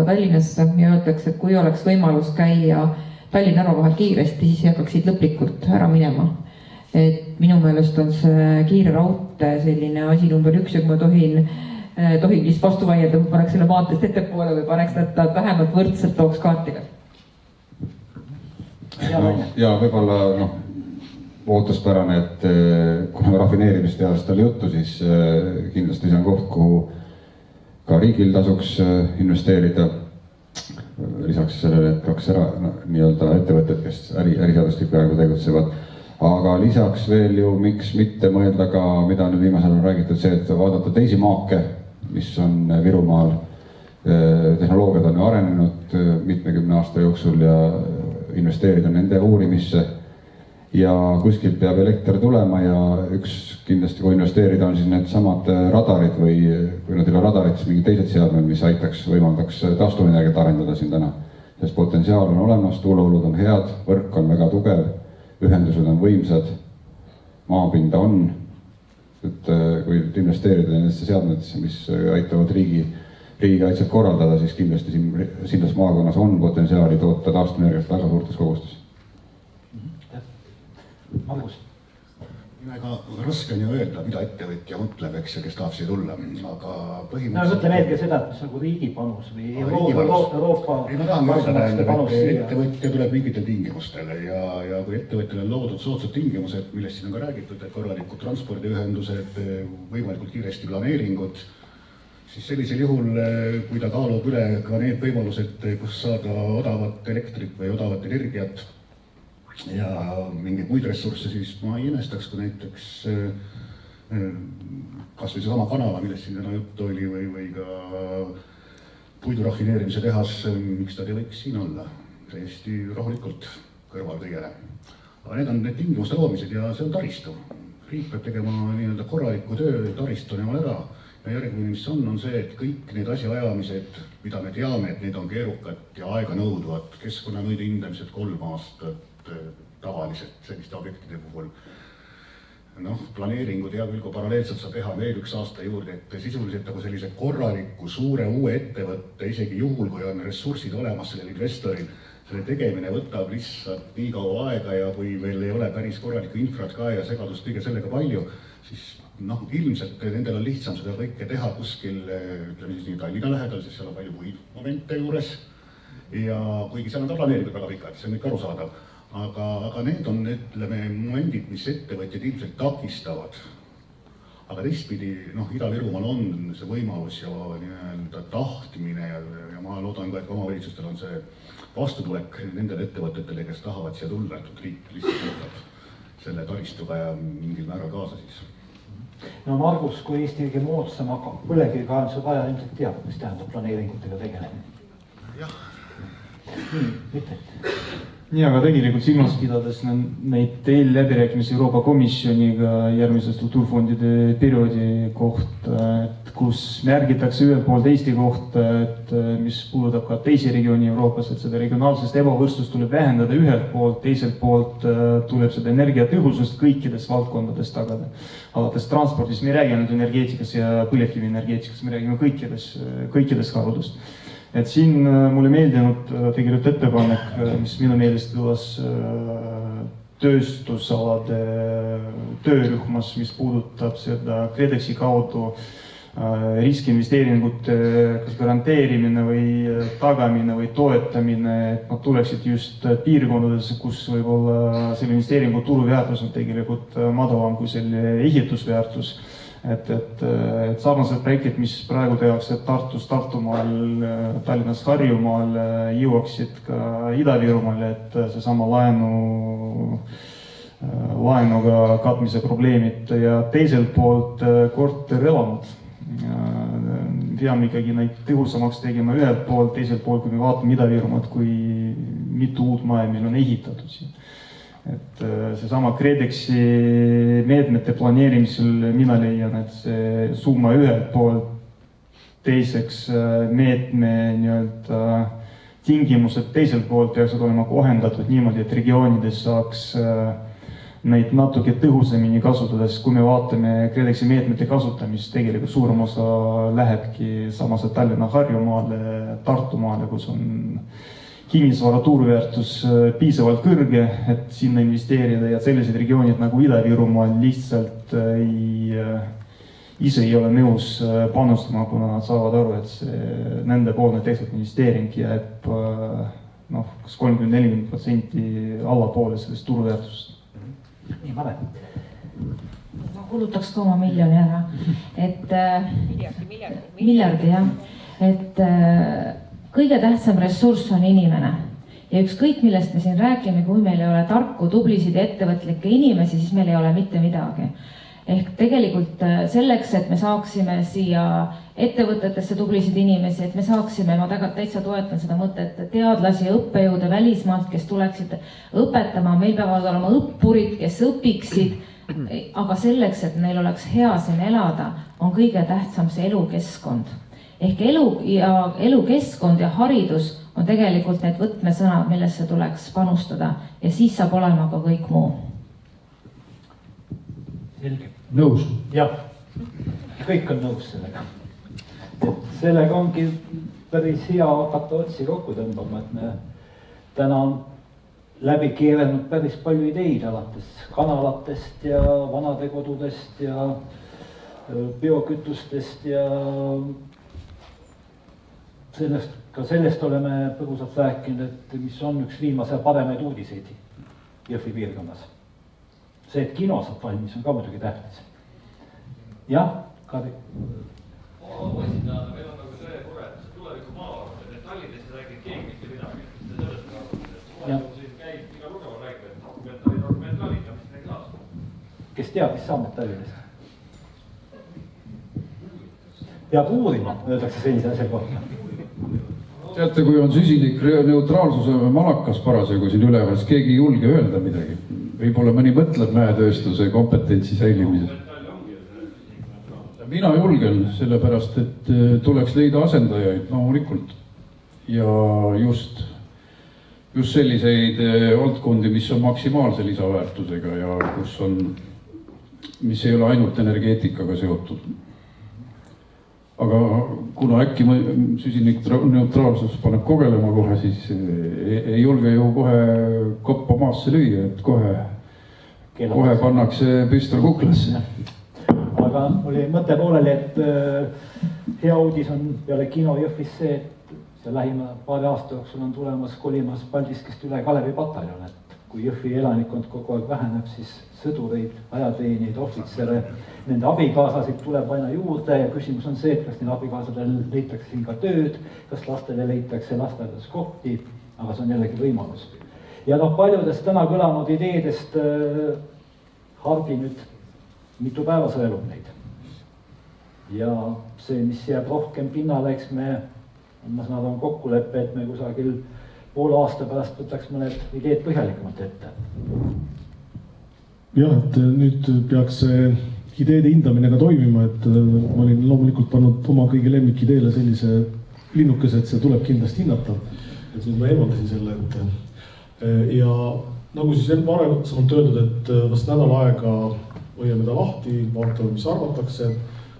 Tallinnasse ja öeldakse, et kui oleks võimalus käia Tallinna-Narva vahel kiiresti, siis hakkaksid lõplikult ära minema. Et minu meelest on see kiire raudtee selline asi number 1 ja kui ma tohin vist vastu vaielda, ma paneks selle maanteest ettepoole või paneks nad vähemalt võrdselt tooks kaartiga. Ja võib-olla ootuspärane, et kuna rafineerimistehast oli juttu, siis kindlasti see on koht, kuhu ka riigil tasuks investeerida. Lisaks sellele, et 2 nii-öelda ettevõtted, kes äriseadustiku järgu tegutsevad. aga lisaks veel ju miks mitte mõelda ka, mida nüüd viimasel ajal räägitud, see, et vaadata teisi maake, mis on Virumaal. Tehnoloogiad on ju arenenud mitmekümne aasta jooksul ja investeerida nende uurimisse. Ja kuskilt peab elekter tulema ja üks kindlasti, kui investeerida, on siis need samad radarid või kui nad ei ole radarid, siis mingid teised seadmed, mis aitaks, võimaldaks taastuvenergiat arendada siin täna. Sest potentsiaal on olemas, tuuleolud on head, võrk on väga tugev, ühendused on võimsad, maapinda on. Et kui investeerida nendesse seadmetesse, mis aitavad riigikaitset korraldada, siis kindlasti selles maakonnas on potentsiaali toota taastuvenergiat väga suurtes kogustes. Margus. Ega raske on ju öelda, mida ettevõtja mõtleb, eks ja kes tahab siia tulla, aga põhimõtteliselt... No mõtle meelge seda, et mis nagu riigi panus või Euroopa ei, ma tahan öelda, et ettevõtja tuleb mingitel tingimustel ja kui ettevõtjale on loodud soodsad tingimused, millest siin on ka räägitud, et korralikud transpordiühendused, võimalikult kiiresti planeeringud, siis sellisel juhul, kui ta kaalub üle ka need võimalused, kus saada odavat elektrit või odavat energiat, ja mingeid muid ressursse, siis ma ei imestaks, kui näiteks kas või seesama kanala, millest siin täna juttu oli, või ka puidurafineerimise tehas, miks ta ei võiks siin olla täiesti rahulikult kõrval kõigele. Aga need on need tingimuste loomised ja see on taristu. Riik peab tegema nii-öelda korraliku töö taristu nemal ära. Ja järgmine, mis on see, et kõik need asjaajamised, mida me teame, et need on keerukad ja aega nõudvad, keskkonnanõude hindamised 3 aastat, tavaliselt selliste objektide puhul. Planeeringud hea küll, kui paralleelselt saab teha veel 1 aasta juurde, et sisuliselt nagu sellise korraliku suure uue ettevõtte, isegi juhul, kui on ressursid olemas sellel investoril, selle tegemine võtab lihtsalt nii kaua aega ja kui veel ei ole päris korralikku infrat ka ja segadust kõige sellega palju, siis ilmselt nendel on lihtsam seda kõike teha kuskil, ütleme siis nii Tallinna lähedal, sest seal on palju muid momente juures ja kuigi seal on ka planeeringud väga pikad, see on kõik arusaadav. Aga need on, ütleme, momendid, mis ettevõtjad ilmselt takistavad. Aga teistpidi, Ida-Virumaal on see võimalus ja nii-öelda tahtmine ja ma loodan ka, et omavalitsustel on see vastutulek nendele ettevõtetele, kes tahavad siia tulla, et riik lihtsalt võtab selle taristuga ja mingil määral kaasa siis. No Margus, kui Eesti kõige moodsam hakkab põlevkivikaevanduse vaja, ilmselt teab, mis tähendab planeeringutega tegelemine. Jah. Mitte. Nii, aga tegelikult silmas pidades neid eelläbirääkimisi Euroopa Komisjoniga järgmise struktuurfondide perioodi kohta, et kus märgitakse ühelt poolt Eesti kohta, et mis puudutab ka teisi regiooni Euroopas, et seda regionaalsest ebavõrdsust tuleb vähendada ühelt poolt, teiselt poolt tuleb seda energiatõhusust kõikides valdkondades tagada. Alates transpordist, me ei räägi ainult energeetikas ja põlevkivi energeetikas, me räägime kõikidest kaudust. Et siin mulle meeldinud tegelikult ettepanek, mis minu meelest kõlas tööstusalade töörühmas, mis puudutab seda KredExi kaudu riskiinvesteeringute kas garanteerimine või tagamine või toetamine, et nad tuleksid just piirkondades, kus võib-olla selle investeeringu turuväärtus on tegelikult madalam kui selle ehitusväärtus. Et sarnased projektid, mis praegu tehakse Tartus, Tartumaal, Tallinnas, Harjumaal, jõuaksid ka Ida-Virumaal, et seesama laenuga katmise probleemid ja teiselt poolt korterelamud. Peame ikkagi neid tõhusamaks tegema ühelt poolt, teiselt poolt, kui me vaatame Ida-Virumaad, kui mitu uut maja meil on ehitatud siin. Et seesama KredExi meetmete planeerimisel mina leian, et see summa ühelt poolt, teiseks meetme nii-öelda tingimused teiselt poolt peaksid olema kohendatud niimoodi, et regioonides saaks neid natuke tõhusamini kasutada, sest kui me vaatame KredExi meetmete kasutamist, tegelikult suurem osa lähebki samase Tallinna, Harjumaale, Tartumaale, kus on kinnisvara turuväärtus piisavalt kõrge, et sinna investeerida ja sellised regioonid nagu Ida-Virumaal lihtsalt ise ei ole nõus panustama, kuna nad saavad aru, et see nende poolne tehtud investeering jääb kas 30-40% allapoole sellest turuväärtusest. Nii, Mare. Ma kulutaks ka oma miljoni ära, et miljardi jah, et kõige tähtsam ressurss on inimene ja ükskõik millest me siin räägime, kui meil ei ole tarku, tublisid ja ettevõtlikke inimesi, siis meil ei ole mitte midagi. Ehk tegelikult selleks, et me saaksime siia ettevõtetesse tublisid inimesi, et me saaksime, ma täitsa toetan seda mõtet, teadlasi ja õppejõude välismaalt, kes tuleksid õpetama, meil peavad olema õppurid, kes õpiksid, aga selleks, et neil oleks hea siin elada, on kõige tähtsam see elukeskkond. Ehk elukeskkond ja haridus on tegelikult need võtmesõnad, millesse tuleks panustada ja siis saab olema ka kõik muu. Selge. Nõus. Jah, kõik on nõus sellega. Et sellega ongi päris hea hakata otsi kokku tõmbama, et me täna on läbi keeranud päris palju ideid alates kanalatest ja vanadekodudest ja biokütustest ja sellest oleme põgusalt rääkinud, et mis on üks viimase paremaid uudiseid Jõhvi piirkonnas. See, et kino saab valmis, on ka muidugi tähtis. Jah, Kari. Esindajana meil on nagu see mure, et see tuleviku maavarad, et Tallinnas ei räägi keegi mitte midagi. Sellest arvates, siin käib iga lugeval räägib, et dokumentaalid ja mis neil saas. Kes teab, mis saab Tallinnast? Peab uurima, öeldakse sellise asja kohta. Teate, kui on süsinikneutraalsuse malakas parasjagu siin üleval, siis keegi ei julge öelda midagi. Võib-olla mõni mõtleb mäetööstuse kompetentsi säilimisel. Mina julgen, sellepärast, et tuleks leida asendajaid loomulikult. Ja just selliseid valdkondi, mis on maksimaalse lisaväärtusega ja mis ei ole ainult energeetikaga seotud. Aga kuna äkki süsinikneutraalsus paneb kogelema kohe, siis ei julge ju kohe koppa maasse lüüa, et kohe pannakse püstol kuklasse. Aga oli mõte pooleli, et hea uudis on peale kino Jõhvis see, et see lähima paari aasta jooksul on tulemas kolimas Paldiskist üle Kalevi pataljon, et kui Jõhvi elanikkond kogu aeg väheneb, siis sõdureid, ajateenijaid, ohvitsere, nende abikaasasid tuleb aina juurde ja küsimus on see, et kas neil abikaasadel leitakse siin ka tööd, kas lastele leitakse lasteaias kohti, aga see on jällegi võimalus. Ja paljudest täna kõlanud ideedest Hardi nüüd mitu päeva sõelub neid. Ja see, mis jääb rohkem pinnale, eks ma saan aru, on kokkulepe, et me kusagil poole aasta pärast võtaks mõned ideed põhjalikumalt ette. Jah, et nüüd peaks see ideede hindamine ka toimima, et ma olin loomulikult pannud oma kõige lemmikideele sellise linnukese, et see tuleb kindlasti hinnata. Et nüüd ma eemaldasin selle, et ja nagu siis varasemalt öeldud, et vast nädal aega hoiame ta lahti, vaatame, mis arvatakse,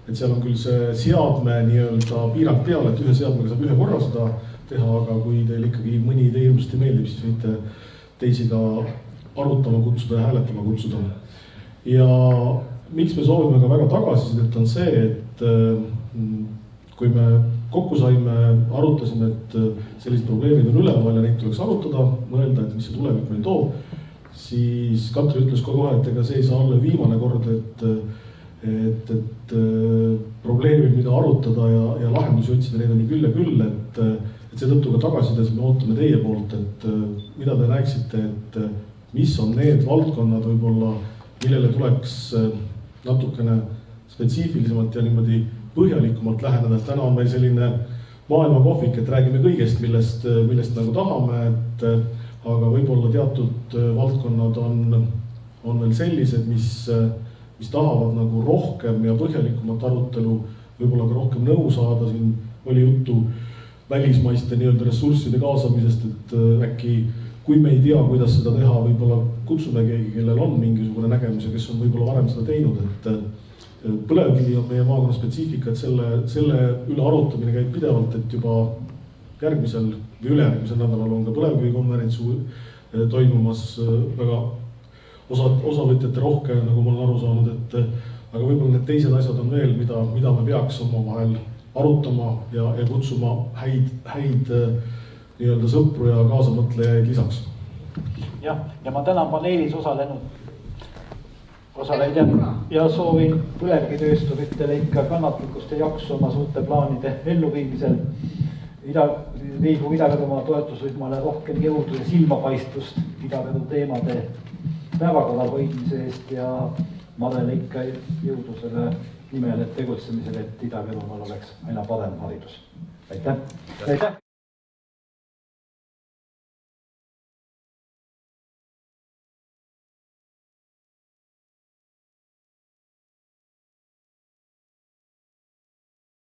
et seal on küll see seadme nii-öelda piirang peal, et ühe seadmega saab ühe korra seda teha, aga kui teil ikkagi mõni idee ilmselt meeldib, siis võite teisi ka arutama kutsuda ja hääletama kutsuda. Ja miks me soovime ka väga tagasisidet on see, et kui me kokku saime, arutasime, et sellised probleemid on üleval ja neid tuleks arutada, mõelda, et mis see tulevik meil toob, siis Katri ütles kogu aeg, et ega see ei saa olla viimane kord, et probleemid, mida arutada ja lahendusi otsida, neid on ju küll ja küll, et seetõttu ka tagasisides me ootame teie poolt, et mida te näeksite, et mis on need valdkonnad võib-olla, millele tuleks natukene spetsiifilisemalt ja niimoodi põhjalikumalt läheneda, et täna on meil selline maailma kohvik, et räägime kõigest, millest nagu tahame, aga võib-olla teatud valdkonnad on veel sellised, mis tahavad nagu rohkem ja põhjalikumat arutelu, võib-olla ka rohkem nõu saada, siin oli juttu välismaiste nii-öelda ressursside kaasamisest, et äkki kui me ei tea, kuidas seda teha, võib-olla kutsume keegi, kellel on mingisugune nägemus ja kes on võib-olla varem seda teinud, et põlevkivi on meie maakonna spetsiifika, et selle üle arutamine käib pidevalt, et juba järgmisel või ülejärgmisel nädalal on ka põlevkivikonverents toimumas väga osavõtjate rohke, nagu ma olen aru saanud, aga võib-olla need teised asjad on veel, mida me peaks omavahel arutama ja kutsuma häid nii-öelda sõpru ja kaasamõtlejaid lisaks. Jah, ja ma tänan paneelis osalenud ja soovin põlevkivitöösturitele ikka kannatlikkust ja jaksu oma suurte plaanide elluviimisel. Riigikogu Ida-Virumaa toetusrühmale rohkem jõudu ja silmapaistvust Ida-Viru teemade päevakorral hoidmise eest ja Madele ikka jõudu selle nimel, et tegutsemisel, et Ida-Virumaal oleks aina parem haridus. Aitäh!